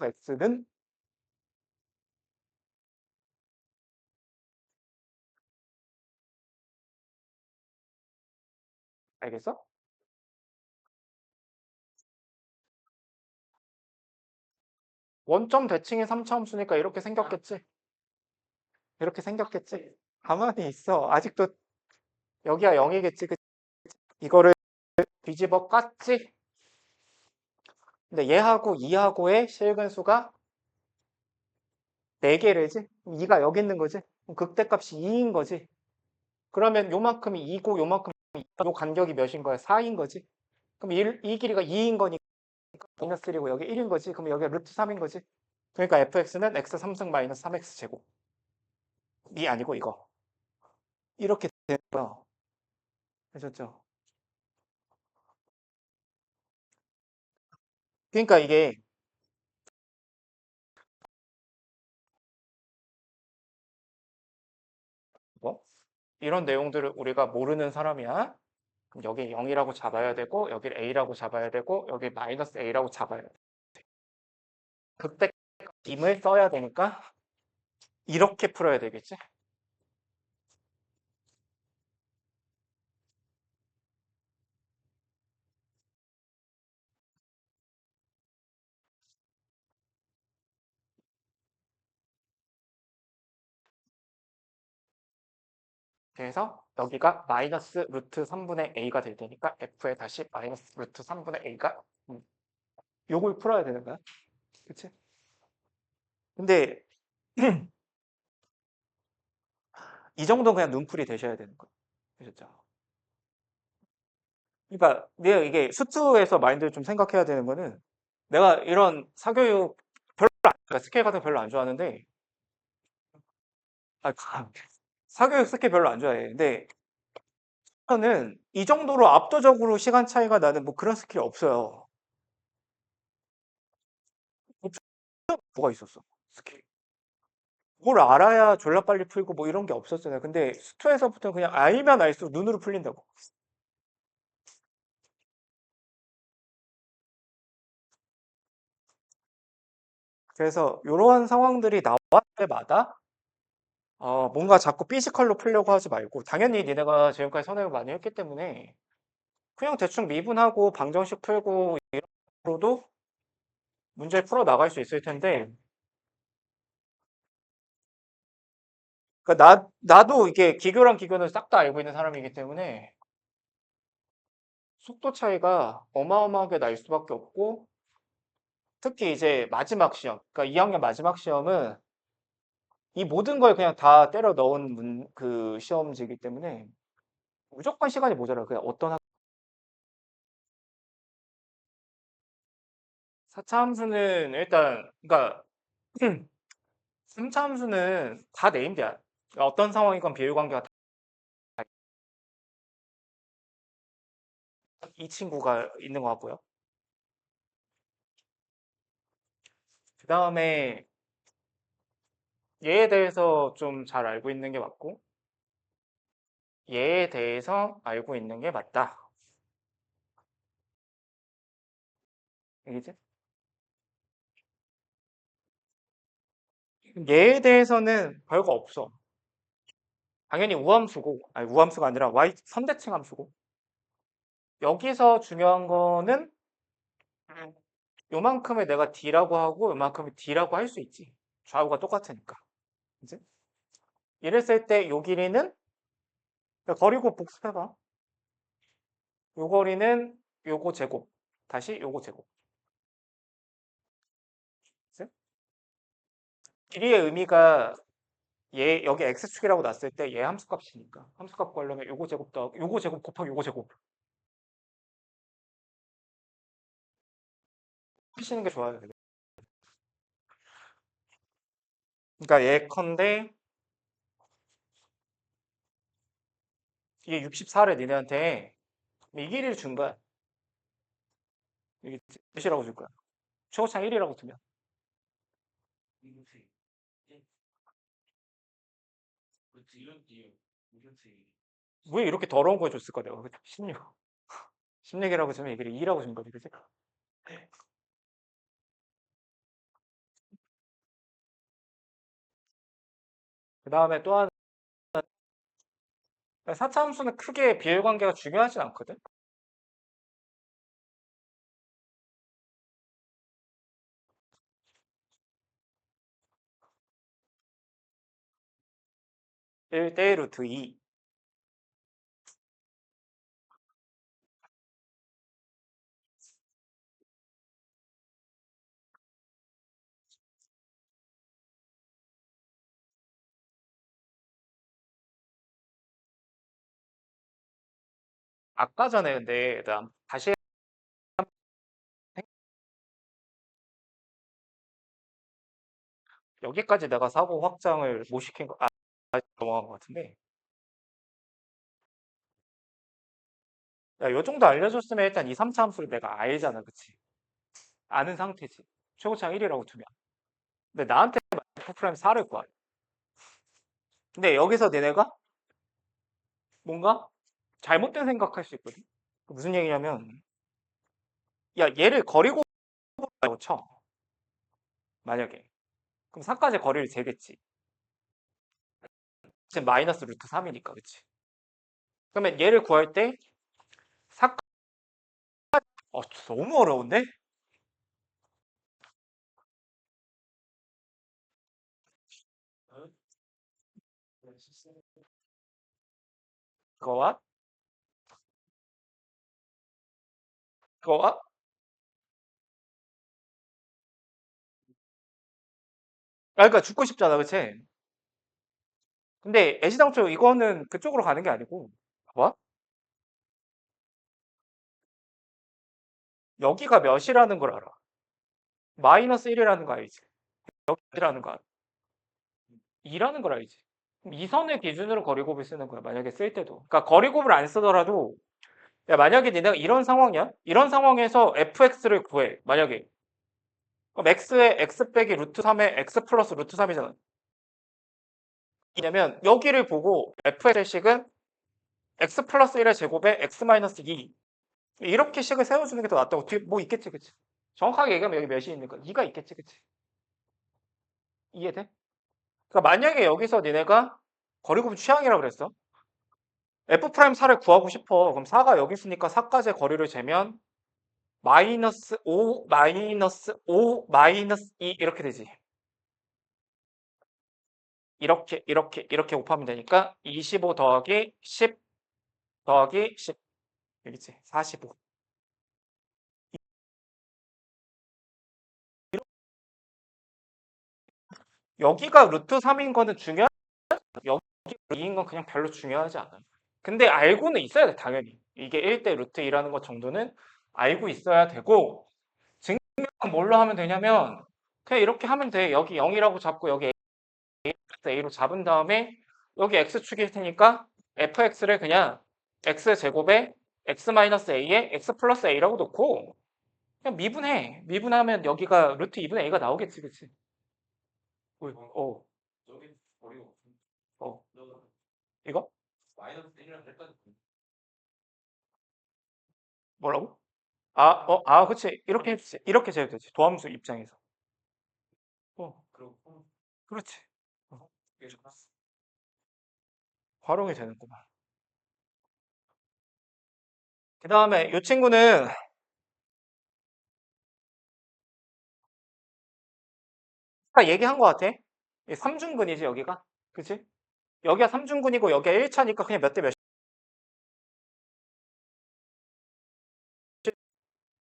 fx는 알겠어? 원점 대칭의 3차 함수니까 이렇게 생겼겠지. 이렇게 생겼겠지. 가만히 있어. 아직도 여기가 0이겠지. 이거를 뒤집어 깠지. 근데 얘하고 2하고의 실근수가 4개래지? 2가 여기 있는 거지? 그럼 극대값이 2인 거지? 그러면 요만큼이 2고 요만큼이 요 간격이 몇인 거야? 4인 거지? 그럼 이 길이가 2인 거니까 마이너스 1이고 여기 1인 거지? 그럼 여기 루트 3인 거지? 그러니까 fx는 x 3승 마이너스 3x 제곱이 아니고 이거 이렇게 되는 거야. 되셨죠? 그러니까 이게 뭐 이런 내용들을 우리가 모르는 사람이야. 그럼 여기 0이라고 잡아야 되고 여기 a라고 잡아야 되고 여기 마이너스 a라고 잡아야 돼. 극대 임을 써야 되니까 이렇게 풀어야 되겠지? 그래서 여기가 마이너스 루트 3분의 a가 될 테니까 f에 다시 마이너스 루트 3분의 a가 요걸 풀어야 되는 거야. 그치? 근데 이 정도는 그냥 눈풀이 되셔야 되는 거야. 그렇죠? 그러니까 내가 이게 수투에서 마인드를 좀 생각해야 되는 거는 내가 이런 사교육 별로 그러니까 스케일 같은 거 별로 안 좋아하는데 아, 사교육 스케일 별로 안 좋아해. 근데 저는 이 정도로 압도적으로 시간 차이가 나는 뭐 그런 스킬이 없어요. 뭐가 있었어? 스킬. 뭘 알아야 졸라 빨리 풀고 뭐 이런 게 없었잖아요. 근데 수투에서부터 그냥 알면 알수록 눈으로 풀린다고. 그래서 이러한 상황들이 나올 때마다 뭔가 자꾸 피지컬로 풀려고 하지 말고 당연히 니네가 지금까지 선택을 많이 했기 때문에 그냥 대충 미분하고 방정식 풀고 이런 식으로도 문제 풀어 나갈 수 있을 텐데 그러니까 나도 이게 기교랑 기교는 싹 다 알고 있는 사람이기 때문에 속도 차이가 어마어마하게 날 수밖에 없고 특히 이제 마지막 시험 그러니까 2학년 마지막 시험은 이 모든 걸 그냥 다 때려 넣은 그 시험지이기 때문에 무조건 시간이 모자라 그냥 어떤 4차 함수는 일단 그러니까 3차 함수는 다 네임드야. 그러니까 어떤 상황이건 비율관계가 이 친구가 있는 것 같고요. 그 다음에 얘에 대해서 좀 잘 알고 있는 게 맞고 얘에 대해서 알고 있는 게 맞다. 알겠지? 얘에 대해서는 별거 없어. 당연히 우함수고, 아니 우함수가 아니라 y 선대칭 함수고. 여기서 중요한 거는 요만큼을 내가 d라고 하고 요만큼을 d라고 할 수 있지. 좌우가 똑같으니까. 이제 이랬을 때 요 길이는 거리곱 복습해봐. 요 거리는 요거 제곱. 다시 요거 제곱. 그치? 길이의 의미가 얘 여기 x축이라고 놨을 때 얘 함수값이니까 함수값 구하려면 요거 제곱 더하고 요거 제곱 곱하기 요거 제곱 하시는 게 좋아요. 그러니까 예컨대 이게 64를 니네한테 이 길이를 준 거야. 이게 몇이라고 줄 거야? 최고창 1이라고 두면 왜 이렇게 더러운 거 줬을까 내가 16. 16이라고 주면 이 길이 2라고 준 거지 그치? 그 다음에 또 하나 4차 함수는 크게 비율관계가 중요하진 않거든? 1대 루트 2 아까 전에 근데 나 다시 여기까지 내가 사고 확장을 못 시킨 거, 넘어간 것 같은데. 야, 요 정도 알려줬으면 일단 2, 3차 함수를 내가 알잖아, 그치? 아는 상태지. 최고차항 1이라고 두면. 근데 나한테 f 프라임 4를 구하래. 근데 여기서 얘네가 뭔가 잘못된 생각할 수 있거든. 무슨 얘기냐면, 야, 얘를 거리고 쳐. 만약에. 그럼 4까지 거리를 재겠지. 지금 마이너스 루트 3이니까, 그치? 그러면 얘를 구할 때 4, 너무 어려운데? 그거와, 그거와, 그러니까 죽고 싶잖아, 그치? 근데 애시당초 이거는 그쪽으로 가는 게 아니고, 봐봐. 여기가 몇이라는 걸 알아. 마이너스 1이라는 거 알지? 여기라는 거 알아. 2라는 걸 알지? 그럼 이 선을 기준으로 거리곱을 쓰는 거야, 만약에 쓸 때도. 그러니까 거리곱을 안 쓰더라도, 야, 만약에 니네가 이런 상황이야? 이런 상황에서 fx를 구해, 만약에. 그럼 x의 x 빼기 루트 3의 x 플러스 루트 3이잖아. 왜냐면 여기를 보고 f의 식은 x 플러스 1의 제곱에 x 마이너스 2 이렇게 식을 세워주는 게 더 낫다고. 뒤에 뭐 있겠지, 그치? 정확하게 얘기하면 여기 몇이 있는 거야? 2가 있겠지, 그치? 이해돼? 그러니까 만약에 여기서 니네가 거리곱 취향이라고 그랬어. f 프라임 4를 구하고 싶어. 그럼 4가 여기 있으니까 4까지의 거리를 재면 마이너스 5, 마이너스 5, 마이너스 2 이렇게 되지. 이렇게 곱하면 되니까 25 더하기 10 더하기 10 여기지. 45. 여기가 루트 3인 거는 중요하지. 여기 2인 건 그냥 별로 중요하지 않아요. 근데 알고는 있어야 돼, 당연히. 이게 1대 루트 2라는 것 정도는 알고 있어야 되고, 증명 뭘로 하면 되냐면, 그냥 이렇게 하면 돼. 여기 0이라고 잡고, 여기 A로 잡은 다음에, 여기 X축일 테니까, fx를 그냥 X제곱에 X-A에 X 플러스 A라고 놓고, 그냥 미분해. 미분하면 여기가 루트 2분의 A가 나오겠지, 그치? 어, 어. 이거? 뭐라고? 그치. 이렇게 재도 되지. 도함수 입장에서. 어, 그렇지. 어, 활용이 되는구만. 그 다음에 이 친구는 아까 얘기한 것 같아. 3중근이지, 여기가. 그치? 여기가 3중근이고 여기가 1차니까 그냥 몇 대 몇.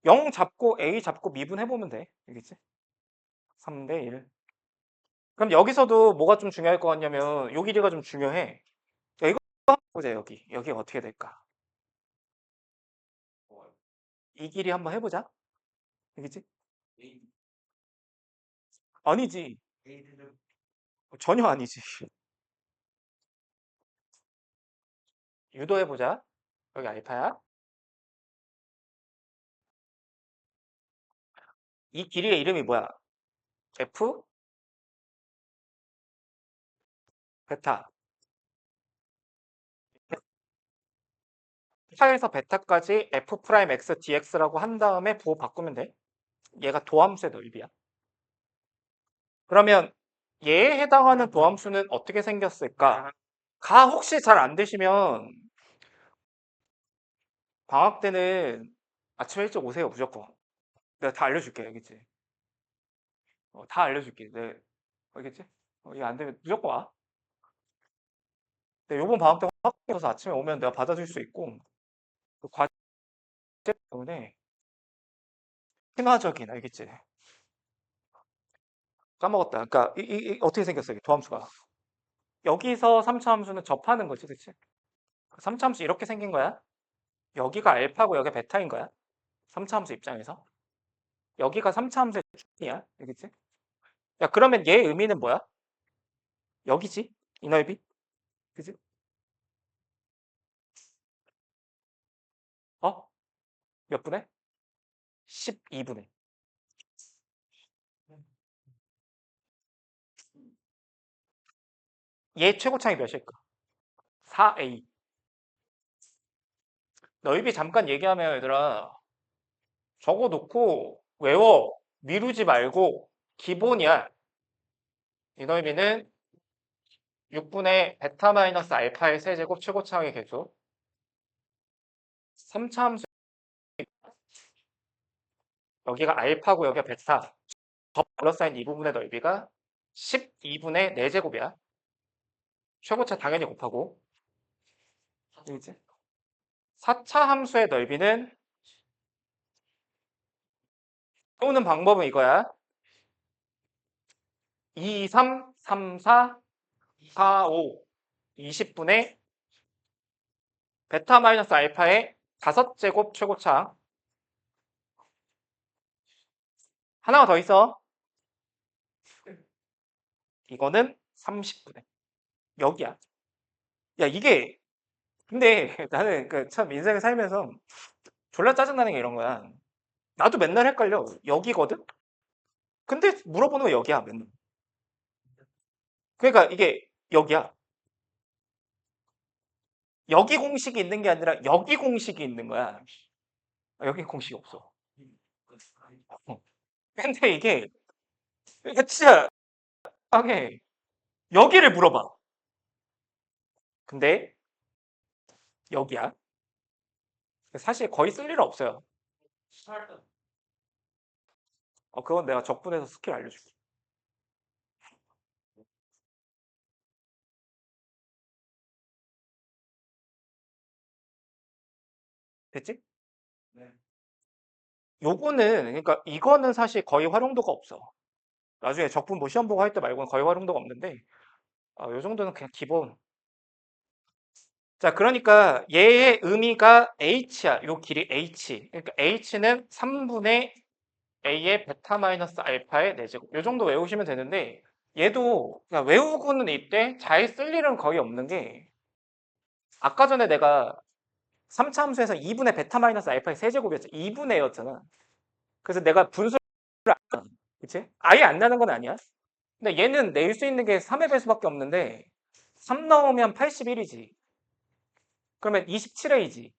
0 잡고 A 잡고 미분해보면 돼. 알겠지? 3대 1. 그럼 여기서도 뭐가 좀 중요할 것 같냐면 요 길이가 좀 중요해. 야, 이거 한번 보자, 여기. 여기가 어떻게 될까? 이 길이 한번 해보자. 알겠지? 아니지. 전혀 아니지. 유도해보자. 여기 알파야. 이 길이의 이름이 뭐야? F, 베타. 베타에서 베타까지 F 프라임 X dx라고 한 다음에 보호 바꾸면 돼. 얘가 도함수의 넓이야. 그러면 얘에 해당하는 도함수는 어떻게 생겼을까? 가 혹시 잘 안 되시면 방학 때는 아침 일찍 오세요, 무조건. 내가 다 알려줄게, 알겠지? 다 알려줄게. 네, 알겠지? 이게 안 되면 무조건 와. 근데 요번 방학 때 학교에서 아침에 오면 내가 받아줄 수 있고, 그 과제 때문에 친화적인, 알겠지? 까먹었다. 그러니까 어떻게 생겼어, 이게 도함수가? 여기서 3차 함수는 접하는 거지, 그치? 3차 함수 이렇게 생긴 거야. 여기가 알파고 여기가 베타인 거야. 3차 함수 입장에서. 여기가 3차 함수의 중이야. 알겠지? 야, 그러면 얘 의미는 뭐야? 여기지? 이 넓이? 그지? 어? 몇 분의? 12분의. 얘 최고차이 몇일까? 4a. 넓이 잠깐 얘기하면 얘들아, 적어 놓고 외워. 미루지 말고 기본이야. 이 넓이는 6분의 베타 마이너스 알파의 세제곱 최고차항의 개수. 3차 함수 여기가 알파고 여기가 베타. 더 둘러싸인 이 부분의 넓이가 12분의 4제곱이야. 최고차 당연히 곱하고. 이제 4차 함수의 넓이는 세우는 방법은 이거야. 2, 3, 3, 4, 4, 5, 20분의 베타 마이너스 알파의 5제곱 최고차. 하나가 더 있어. 이거는 30분의. 여기야. 야, 이게, 근데 나는 그 참 인생을 살면서 졸라 짜증나는 게 이런 거야. 나도 맨날 헷갈려. 여기거든? 근데 물어보는 거 여기야, 맨날. 그러니까 이게 여기야. 여기 공식이 있는 게 아니라 여기 공식이 있는 거야. 여기 공식이 없어. 어. 근데 이게 진짜 하게 여기를 물어봐. 근데 여기야. 사실 거의 쓸 일 없어요. 그건 내가 적분해서 스킬 알려줄게. 됐지? 요거는 그러니까 이거는 사실 거의 활용도가 없어. 나중에 적분 뭐 시험 보고 할 때 말고는 거의 활용도가 없는데 요 정도는 그냥 기본. 자, 그러니까 얘의 의미가 h야. 요 길이 h. 그러니까 h는 3분의 a의 베타 마이너스 알파의 4제곱. 요 정도 외우시면 되는데 얘도 그냥 외우고는 있대 잘 쓸 일은 거의 없는 게 아까 전에 내가 3차 함수에서 2분의 베타 마이너스 알파의 세제곱이었잖아. 2분의 였잖아. 그래서 내가 분수를 그치? 아예 안 나는 건 아니야. 근데 얘는 낼 수 있는 게 3의 배수밖에 없는데 3 넣으면 81이지. 그러면 27A지.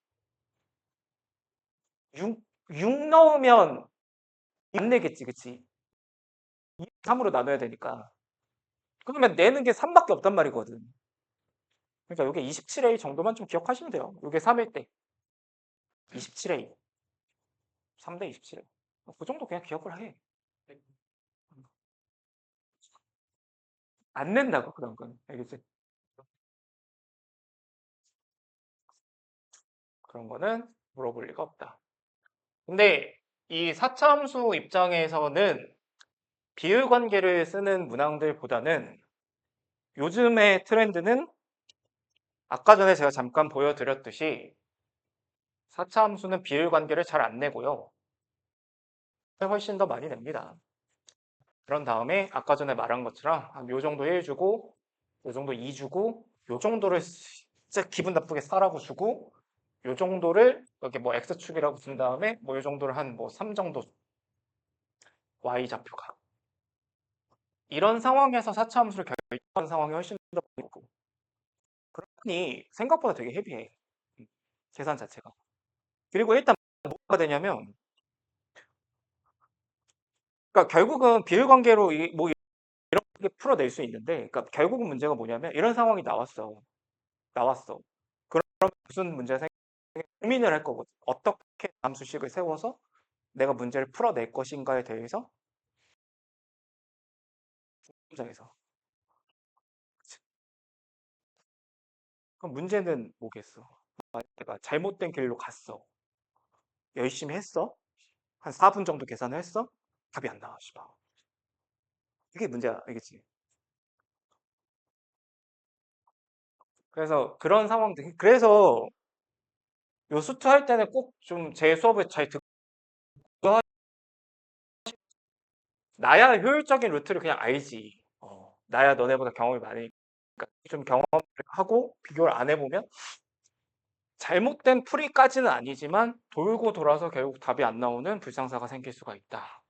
6 넣으면 안 내겠지, 그치? 3으로 나눠야 되니까. 그러면 내는 게 3밖에 없단 말이거든. 그러니까 이게 27A 정도만 좀 기억하시면 돼요. 이게 3일 때 27A, 3대 27A. 그 정도 그냥 기억을 해. 안 낸다고 그런 건. 알겠지? 그런 거는 물어볼 리가 없다. 근데 이 사차함수 입장에서는 비율 관계를 쓰는 문항들보다는 요즘의 트렌드는 아까 전에 제가 잠깐 보여드렸듯이 사차함수는 비율 관계를 잘 안 내고요. 훨씬 더 많이 냅니다. 그런 다음에 아까 전에 말한 것처럼 한 요 정도 1 주고 요 정도 2 주고 요 정도를 진짜 기분 나쁘게 4라고 주고 요 정도를 여기 뭐 x축이라고 준 다음에 뭐 요 정도를 한 뭐 3 정도 y 좌표가 이런 상황에서 사차함수를 결정하는 상황이 훨씬 더 많고 그러니 생각보다 되게 헤비해. 계산 자체가. 그리고 일단 뭐가 되냐면 그러니까 결국은 비율 관계로 뭐 이렇게 풀어낼 수 있는데 그러니까 결국은 문제가 뭐냐면 이런 상황이 나왔어. 나왔어. 그럼 무슨 문제가 고민을 할 거거든. 어떻게 함수식을 세워서 내가 문제를 풀어낼 것인가에 대해서 입장에서. 그럼 문제는 뭐겠어? 내가 잘못된 길로 갔어. 열심히 했어. 한 4분 정도 계산을 했어. 답이 안 나와, 씨발. 이게 문제야, 알겠지? 그래서 그런 상황들, 그래서 요 수트 할 때는 꼭 좀 제 수업을 잘 듣고 나야 효율적인 루트를 그냥 알지. 나야 너네보다 경험이 많으니까 좀 경험을 하고 비교를 안 해보면 잘못된 풀이까지는 아니지만 돌고 돌아서 결국 답이 안 나오는 불상사가 생길 수가 있다.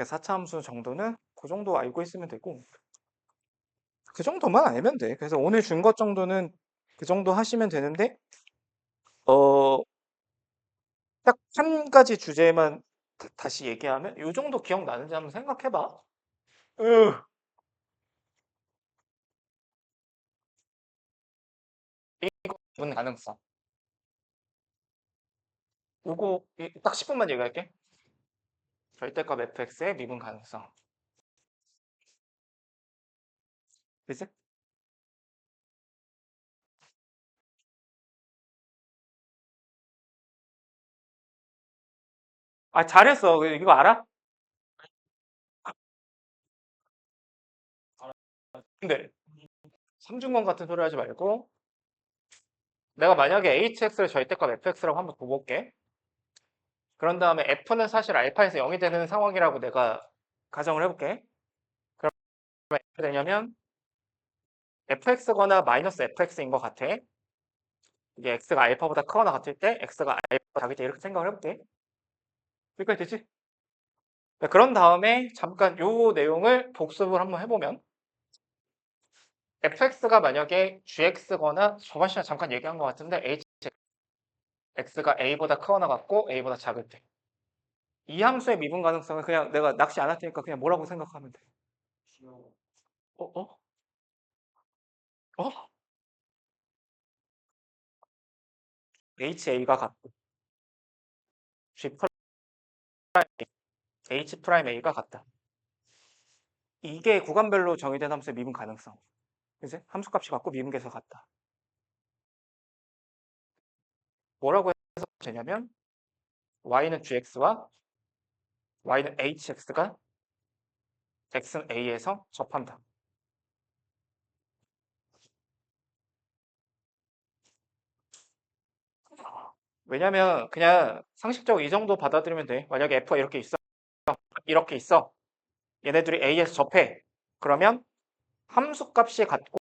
4차 함수 정도는 그 정도 알고 있으면 되고 그 정도만 알면 돼. 그래서 오늘 준 것 정도는 그 정도 하시면 되는데 어, 딱 한 가지 주제만 다시 얘기하면 요 정도 기억나는지 한번 생각해봐. 으, 이거 문 가능성. 요거 딱 10분만 얘기할게. 절대값 fx의 미분 가능성. 그치? 아, 잘했어. 이거 알아? 근데 삼중권 같은 소리 하지 말고 내가 만약에 hx를 절대값 fx라고 한번 둬볼게. 그런 다음에 f는 사실 알파에서 0이 되는 상황이라고 내가 가정을 해볼게. 그러면 어떻게 되냐면 fx거나 마이너스 fx인 것 같아. 이게 x가 알파보다 크거나 같을 때 x가 알파보다 작을 때 이렇게 생각을 해볼게. 여기까지 되지? 네, 그런 다음에 잠깐 요 내용을 복습을 한번 해보면 fx가 만약에 gx거나 저번 시간에 잠깐 얘기한 것 같은데 x가 a보다 크거나 같고 a보다 작을 때 이 함수의 미분 가능성은 그냥 내가 낚시 안 할 테니까 그냥 뭐라고 생각하면 돼. 어? 어? 어? HA가 같고 G H 프라임 A가 같다. 이게 구간별로 정의된 함수의 미분 가능성. 그지? 함수값이 같고 미분계수가 같다. 뭐라고 해서 되냐면 y는 gx와 y는 hx가 x는 a에서 접한다. 왜냐면 그냥 상식적으로 이 정도 받아들이면 돼. 만약에 f가 이렇게 있어. 이렇게 있어. 얘네들이 a에서 접해. 그러면 함수값이 같고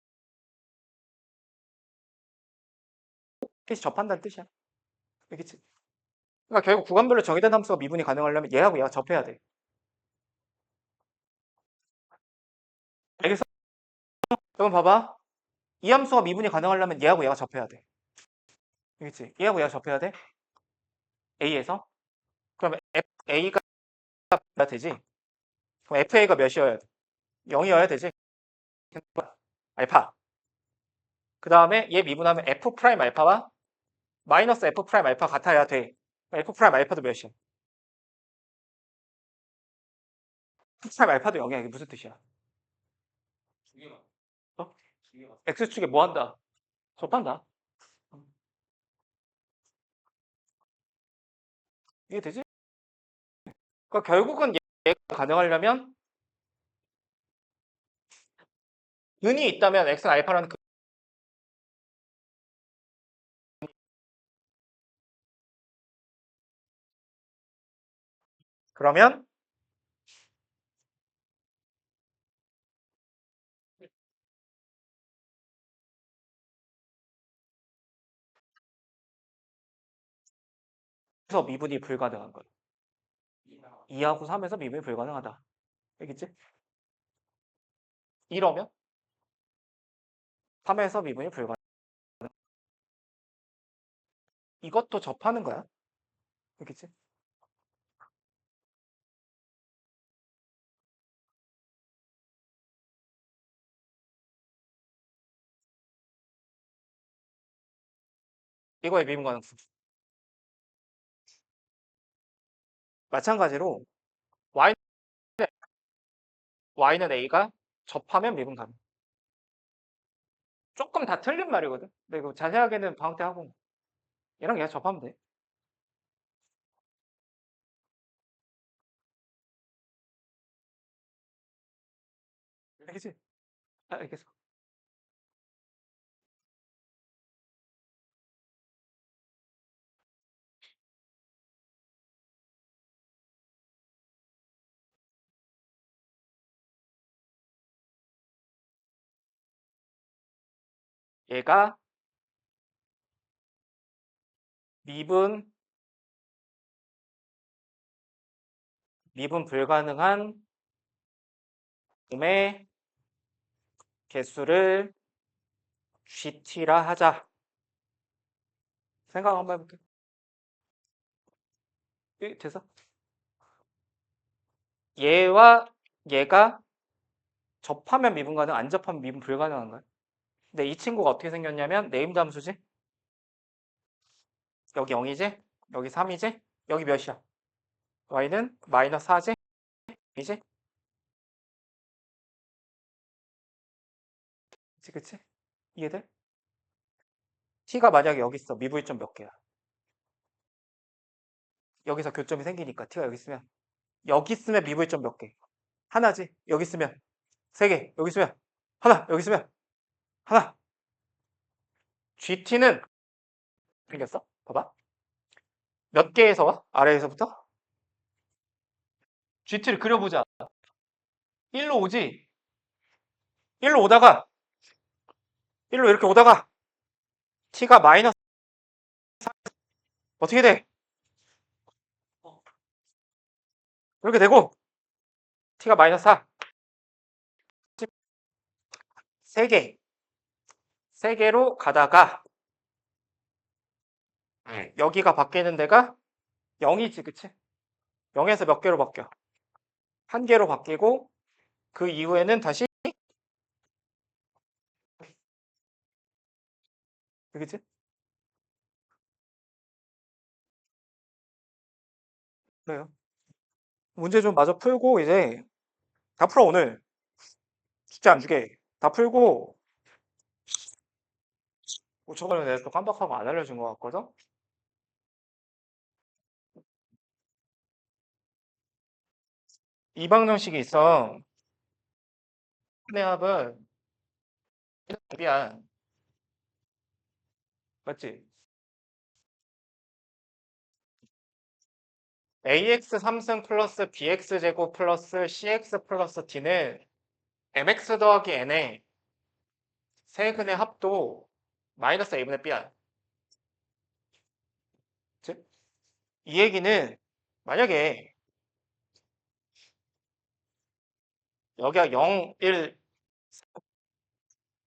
p 접한다는 뜻이야. 알겠지? 그러니까 결국 구간별로 정의된 함수가 미분이 가능하려면 얘하고 얘가 접해야 돼. 알겠어? 여러분 봐봐. 이 함수가 미분이 가능하려면 얘하고 얘가 접해야 돼. 알겠지? 얘하고 얘가 접해야 돼. A에서. 그러면 A가 몇 되지? 그럼 FA가 몇이어야 돼? 0이어야 되지? 알파. 그 다음에 얘 미분하면 F 프라임 알파와 마이너스 F 프라임 알파 같아야 돼. F 프라임 알파도 몇이야? F 프라임 알파도 0이야. 이게 무슨 뜻이야? 어? X축에 뭐 한다? 접한다. 이게 되지? 그러니까 결국은 얘가 가능하려면 근이 있다면 X는 알파라는 그러면 그래서 미분이 불가능한 거야. 2하고 3에서 미분이 불가능하다. 알겠지? 이러면 3에서 미분이 불가능. 이것도 접하는 거야. 알겠지? 이거의 미분 가능성. 마찬가지로 y, y는 a가 접하면 미분 가능. 조금 다 틀린 말이거든. 근데 이거 자세하게는 방학 때 하고 얘랑 얘가 접하면 돼. 알겠지? 알겠어. 얘가 미분 불가능한 놈의 개수를 GT라 하자. 생각 한번 해볼게. 돼서 얘와 얘가 접하면 미분 가능, 안 접하면 미분 불가능한가요? 근데 이 친구가 어떻게 생겼냐면 네임드 함수지? 여기 0이지? 여기 3이지? 여기 몇이야? y는 마이너스 4지? 이지? 그치 그치? 이해돼? t가 만약에 여기 있어. 미분점 몇 개야? 여기서 교점이 생기니까 t가 여기 있으면 미분점 몇 개? 하나지. 여기 있으면 세 개. 여기 있으면 하나. 여기 있으면 하나. GT는 생겼어? 봐봐. 몇 개에서 와? 아래에서부터? GT를 그려보자. 1로 오지? 1로 오다가 1로 이렇게 오다가 t가 마이너스 어떻게 돼? 이렇게 되고 t가 마이너스 4. 3개. 3개로 가다가 여기가 바뀌는 데가 0이지, 그치? 0에서 몇 개로 바뀌어? 1개로 바뀌고 그 이후에는 다시 그치? 그래요. 문제 좀 마저 풀고 이제 다 풀어 오늘. 숙제 안 주게. 다 풀고 저번에 내가 또 깜빡하고 안 알려준 것 같거든? 이방정식이 있어. 의 합은 미안. 맞지? ax 3승 플러스 bx 제곱 플러스 cx 플러스 d는 mx 더하기 n의 세근의 합도 마이너스 a분의 b야. 즉, 이 얘기는 만약에 여기가 0, 1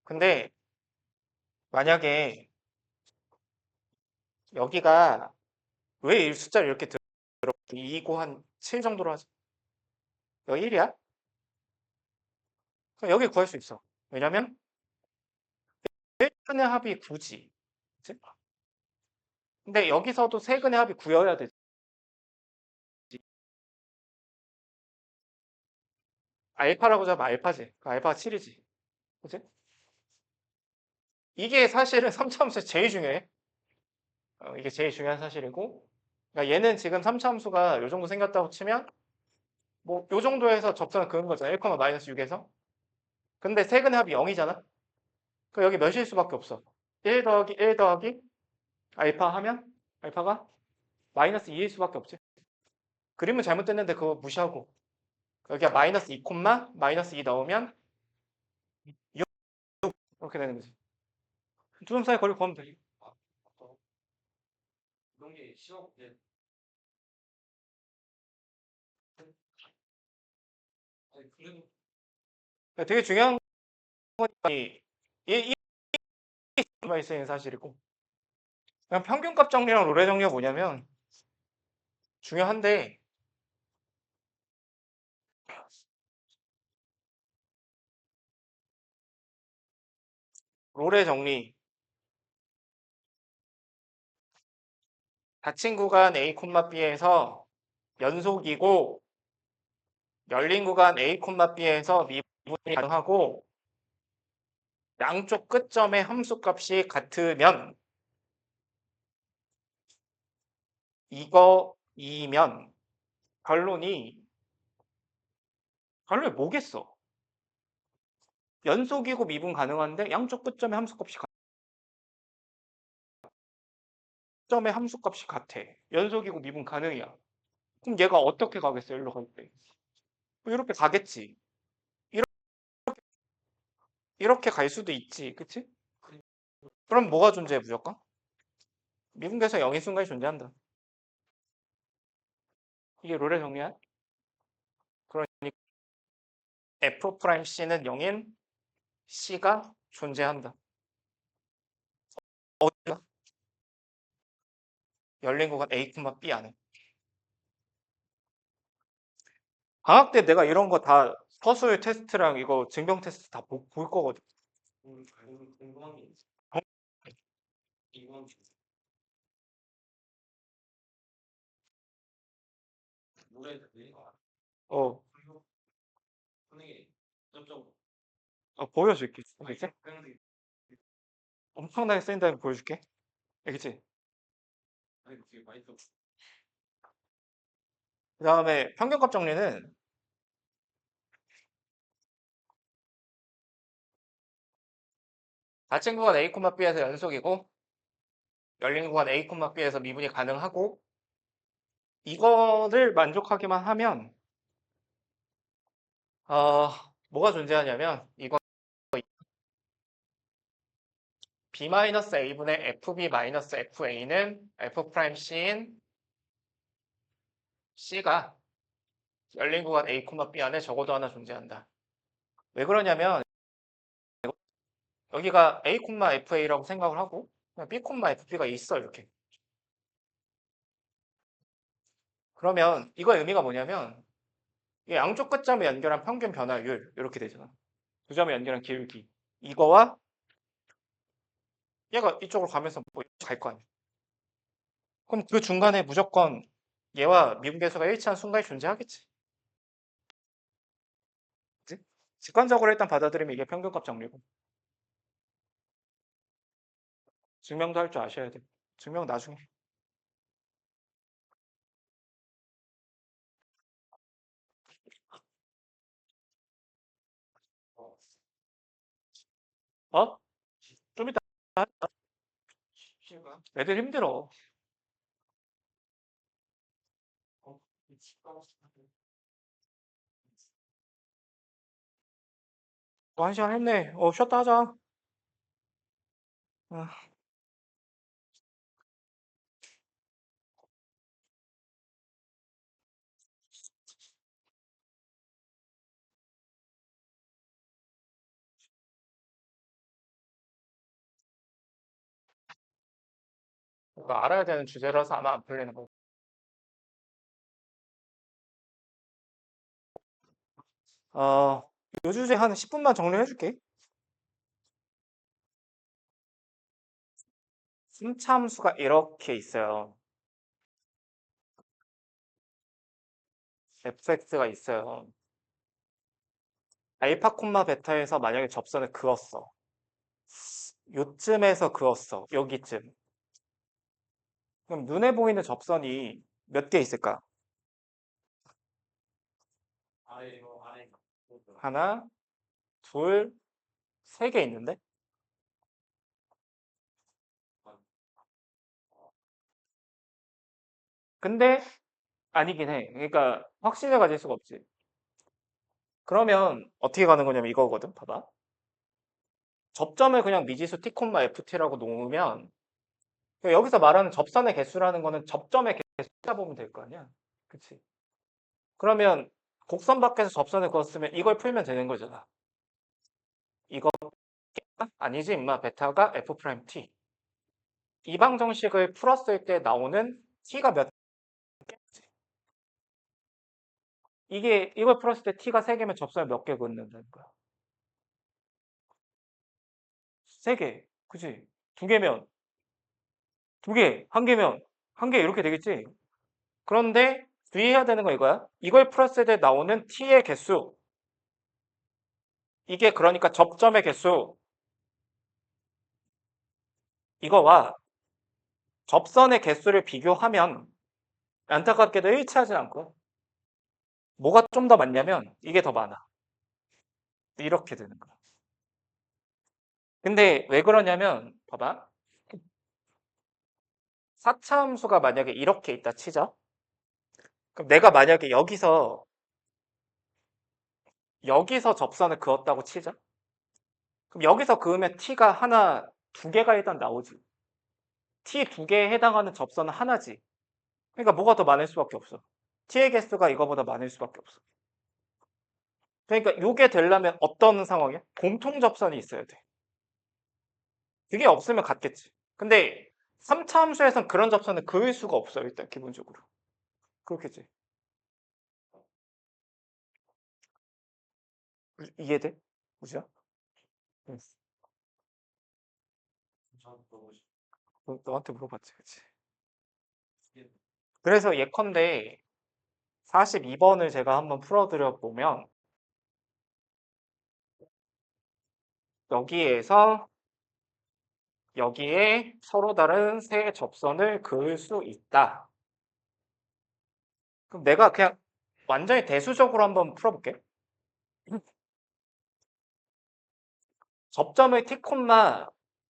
근데 만약에 여기가 왜 이 숫자를 이렇게 들어 2고 한 7 정도로 하지? 여기 1이야? 그럼 여기 구할 수 있어. 왜냐면 1근의 합이 9지. 그치? 근데 여기서도 세근의 합이 9여야 되지. 알파라고 잡으면 알파지. 그 알파가 7이지. 그치? 이게 사실은 3차함수에서 제일 중요해. 이게 제일 중요한 사실이고 그러니까 얘는 지금 3차함수가 요 정도 생겼다고 치면 뭐 요 정도에서 접선을 그은 거잖아. 1, 마이너스 6에서. 근데 세근의 합이 0이잖아. 그럼 여기 몇일 수밖에 없어. 1 더하기 1 더하기 알파 하면 알파가 마이너스 2일 수밖에 없지. 그림은 잘못됐는데 그거 무시하고 여기가 마이너스 2, 마이너스 2 넣으면 6 이렇게 되는 거지. 두 점 사이 거리 구하면 돼. 이런 게 시험 되게 중요한 거니까 이 말씀이 사실이고 그냥 평균값 정리랑 로레 정리가 뭐냐면 중요한데 로레 정리 닫힌 구간 A, B에서 연속이고 열린 구간 A, B에서 미분이 가능하고 양쪽 끝점의 함수값이 같으면 이거이면 결론이 뭐겠어? 연속이고 미분 가능한데 양쪽 끝점의 함수값이 점의 함수값이 같아. 연속이고 미분 가능이야. 그럼 얘가 어떻게 가겠어? 일로 갈 때. 이렇게 가겠지. 이렇게 갈 수도 있지. 그치? 그럼 뭐가 존재해 무조건? 미분계에서 0인 순간이 존재한다. 이게 롤의 정리야? 그러니까 F'C는 0인 C가 존재한다. 어디가? 열린 구간 A, B 안에. 방학 때 내가 이런 거 다 서술 테스트랑 이거 증명 테스트 다 볼 거거든. 궁금한 게 있어. 어? 이건 물에 들린 거 알아? 어, 분위기 점점 보여줄게. 알겠지? 그냥 엄청나게 쓰인 다음에 보여줄게. 알겠지? 아니 되게 많이 써. 그 다음에 평균값 정리는 닫힌 구간 A, B에서 연속이고 열린 구간 A, B에서 미분이 가능하고 이거를 만족하기만 하면 뭐가 존재하냐면 이거 B-A분의 FB-FA는 F'C인 C가 열린 구간 A, B 안에 적어도 하나 존재한다. 왜 그러냐면 여기가 A, FA라고 생각을 하고 B, FB가 있어 이렇게. 그러면 이거의 의미가 뭐냐면 이게 양쪽 끝점을 연결한 평균 변화율 이렇게 되잖아. 두 점을 연결한 기울기. 이거와 얘가 이쪽으로 가면서 뭐 갈 거 아니야. 그럼 그 중간에 무조건 얘와 미분계수가 일치한 순간이 존재하겠지. 그치? 직관적으로 일단 받아들이면 이게 평균값 정리고. 증명도 할 줄 아셔야 돼. 증명 나중에. 어? 좀 이따 하자. 애들 힘들어. 한 시간 했네. 쉬었다 하자. 아, 이거 알아야 되는 주제라서 아마 안 풀리는 거. 어, 요 주제 한 10분만 정리해 줄게. 순참수가 이렇게 있어요. fx가 있어요. 알파 콤마 베타에서 만약에 접선을 그었어. 요쯤에서 그었어. 여기쯤. 그럼 눈에 보이는 접선이 몇 개 있을까? 아래 이거 아래 하나, 둘, 세 개 있는데? 근데 아니긴 해. 그러니까 확신을 가질 수가 없지. 그러면 어떻게 가는 거냐면 이거거든. 봐봐. 접점을 그냥 미지수 t, ft라고 놓으면 그러니까 여기서 말하는 접선의 개수라는 거는 접점의 개수 찾아보면 될 거 아니야. 그치? 그러면 곡선 밖에서 접선을 그었으면 이걸 풀면 되는 거잖아. 이거 아니지 임마. 베타가 F'T. 이 방정식을 풀었을 때 나오는 t가 몇 개지? 이걸 풀었을 때 t가 3개면 접선을 몇 개 그는다는 거야? 3개. 그치? 2개면 2개, 1개면 1개 이렇게 되겠지? 그런데 주의해야 되는 건 이거야. 이걸 풀었을 때 나오는 t의 개수. 이게 그러니까 접점의 개수. 이거와 접선의 개수를 비교하면 안타깝게도 일치하지 않고 뭐가 좀 더 많냐면 이게 더 많아. 이렇게 되는 거야. 근데 왜 그러냐면 봐봐. 4차 함수가 만약에 이렇게 있다 치자. 그럼 내가 만약에 여기서 접선을 그었다고 치자. 그럼 여기서 그으면 t가 하나 두 개가 일단 나오지. t 두 개에 해당하는 접선은 하나지. 그러니까 뭐가 더 많을 수밖에 없어. t의 개수가 이거보다 많을 수밖에 없어. 그러니까 요게 되려면 어떤 상황이야? 공통 접선이 있어야 돼. 그게 없으면 같겠지. 근데 3차 함수에선 그런 접선을 그을 수가 없어, 일단 기본적으로. 그렇겠지. 이해돼? 무지야? 응. 너한테 물어봤지, 그치? 그래서 예컨대 42번을 제가 한번 풀어드려 보면 여기에서 여기에 서로 다른 세 접선을 그을 수 있다. 그럼 내가 그냥 완전히 대수적으로 한번 풀어볼게. 접점의 t,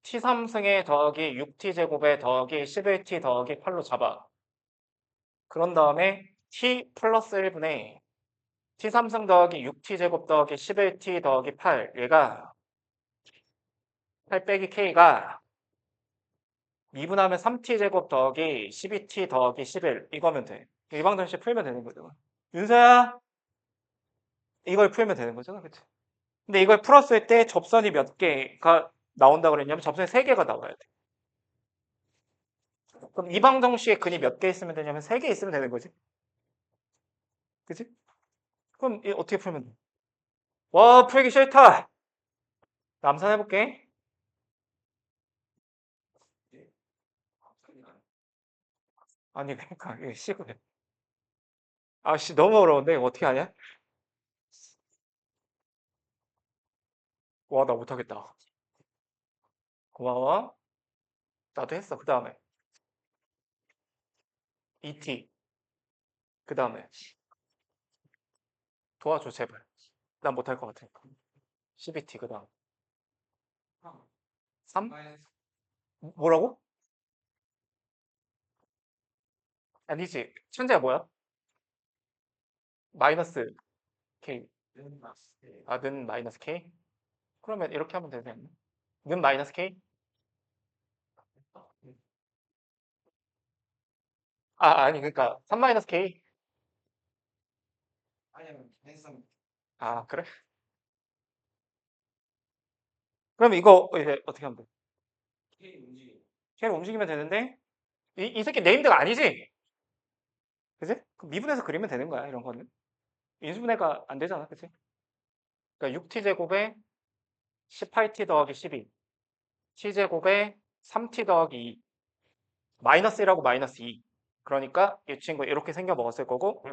t3승에 더하기 6t제곱에 더하기 11t 더하기 8로 잡아. 그런 다음에 t 플러스 1분의 t3승 더하기 6t제곱 더하기 11t 더하기 8 얘가 8 빼기 k가 미분하면 3t제곱 더하기 12t 더하기 11 이거면 돼. 일방정식 풀면 되는 거잖아. 윤서야 이걸 풀면 되는 거잖아. 그치? 근데 이걸 풀었을 때 접선이 몇 개가 나온다 그랬냐면 접선이 3개가 나와야 돼. 그럼 이방정식에 근이 몇 개 있으면 되냐면 3개 있으면 되는 거지. 그치? 그럼 이 어떻게 풀면 돼? 와 풀기 싫다. 남산해볼게. 아니 그러니까 이게 시그널. 아씨 너무 어려운데 이거 어떻게 하냐? 와 나 못하겠다. 고마워. 나도 했어. 그 다음에 ET. 그 다음에 도와줘 제발. 난 못할 것 같아. CBT 그 다음 3? 뭐라고? 아니지. 천재가 뭐야? 마이너스 K. 아, 는 마이너스 K? 그러면 이렇게 하면 되지 않나? 는 마이너스 K? 아니 그러니까 3 마이너스 K? 아 그래? 그럼 이거 이제 어떻게 하면 돼? K를 움직이면 되는데 이 새끼 네임드가 아니지? 그지? 그럼 미분해서 그리면 되는 거야 이런 거는. 인수분해가 안 되잖아 그치? 그러니까 6t제곱에 18t 더하기 12 t제곱에 3t 더하기 2 마이너스 1하고 마이너스 2 그러니까 이 친구 이렇게 생겨 먹었을 거고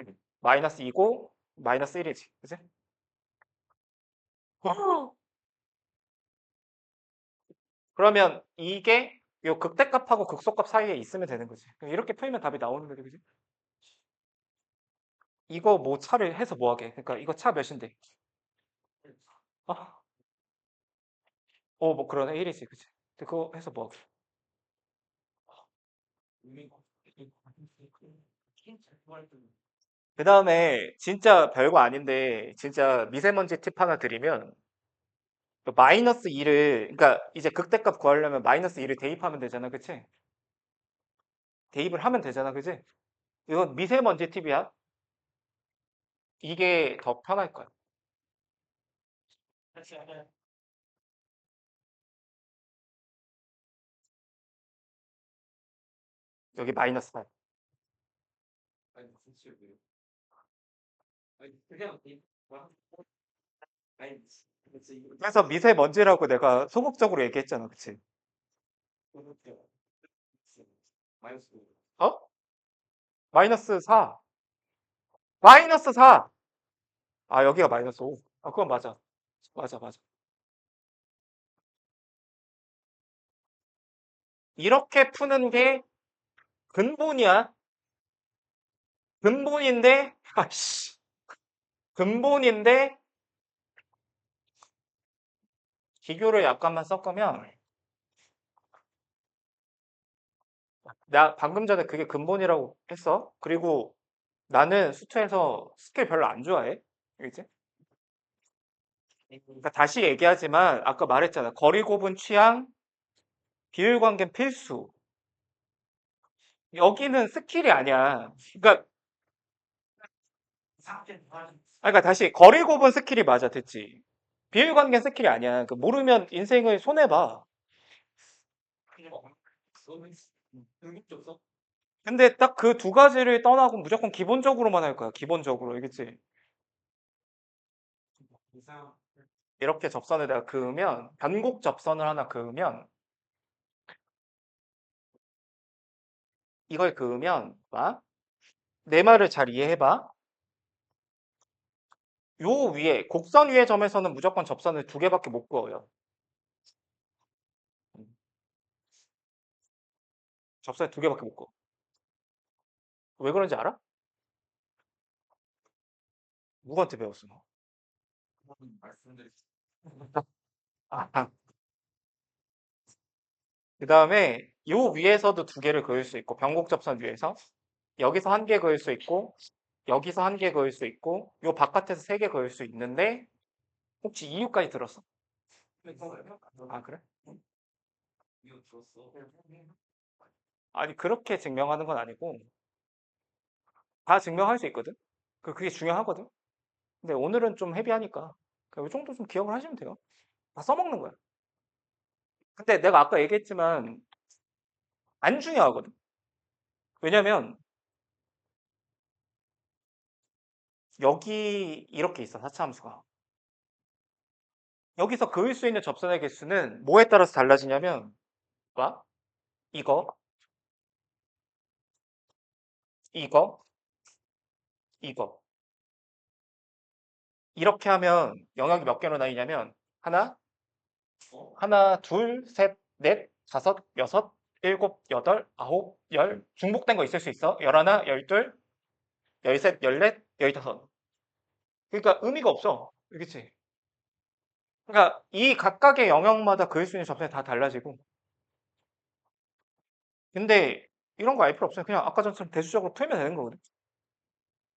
마이너스 2고 마이너스 1이지 그치? 그러면 이게 요 극대값하고 극소값 사이에 있으면 되는 거지 이렇게 풀면 답이 나오는 거지 그치? 이거 뭐 차를 해서 뭐 하게 그러니까 이거 차 몇인데 아, 뭐 그러네 1이지 그치? 근데 그거 해서 뭐 하게 그 다음에 진짜 별거 아닌데 진짜 미세먼지 팁 하나 드리면 그 마이너스 2를 그러니까 이제 극대값 구하려면 마이너스 2를 대입하면 되잖아 그치? 대입을 하면 되잖아 그치? 이건 미세먼지 팁이야 이게 더 편할 거야 여기 마이너스 8 그래서 미세먼지라고 내가 소극적으로 얘기했잖아 그치? 어? 마이너스 4 마이너스 4 아 여기가 마이너스 5 그건 맞아 맞아 이렇게 푸는 게 근본이야 근본인데 아씨 근본인데 기교를 약간만 섞으면 나 방금 전에 그게 근본이라고 했어. 그리고 나는 수투에서 스킬 별로 안 좋아해. 알겠지? 그러니까 다시 얘기하지만 아까 말했잖아. 거리 곱은 취향, 비율 관계는 필수. 여기는 스킬이 아니야. 그러니까 그러니까 다시 거리 곱은 스킬이 맞아, 됐지? 비율 관계는 스킬이 아니야. 그 모르면 인생을 손해 봐. 흥국적성? 근데 딱 그 두 가지를 떠나고 무조건 기본적으로만 할 거야. 기본적으로, 알겠지? 이상. 이렇게 접선에다가 그으면 변곡 접선을 하나 그으면 이걸 그으면 봐. 내 말을 잘 이해해봐. 요 위에 곡선 위의 점에서는 무조건 접선을 두 개밖에 못 그어요. 접선을 두 개밖에 못 그어. 왜 그런지 알아? 누구한테 배웠어? 너? 말씀드릴 아, 그 다음에 요 위에서도 두 개를 그을 수 있고 변곡 접선 위에서 여기서 한 개 그을 수 있고 여기서 한 개 그을 수 있고 요 바깥에서 세 개 그을 수 있는데 혹시 이유까지 들었어? 아 그래? 이거 들었어. 아니 그렇게 증명하는 건 아니고 다 증명할 수 있거든? 그게 중요하거든? 근데 오늘은 좀 헤비하니까 이 정도 좀 기억을 하시면 돼요. 다 써먹는 거야. 근데 내가 아까 얘기했지만 안 중요하거든? 왜냐면 여기 이렇게 있어, 사차함수가. 여기서 그을 수 있는 접선의 개수는 뭐에 따라서 달라지냐면 봐. 이거, 이거, 이거. 이렇게 하면 영역이 몇 개로 나뉘냐면 하나, 하나, 둘, 셋, 넷, 다섯, 여섯, 일곱, 여덟, 아홉, 열. 중복된 거 있을 수 있어. 열하나, 열둘, 열셋, 열넷, 열다섯. 그러니까 의미가 없어. 그렇지? 그러니까 이 각각의 영역마다 그릴 수 있는 접선이 다 달라지고. 근데 이런 거 알 필요 없어요. 그냥 아까 전처럼 대수적으로 풀면 되는 거거든.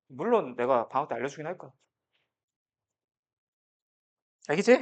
물론 내가 방학 때 알려주긴 할 거야. 알겠지?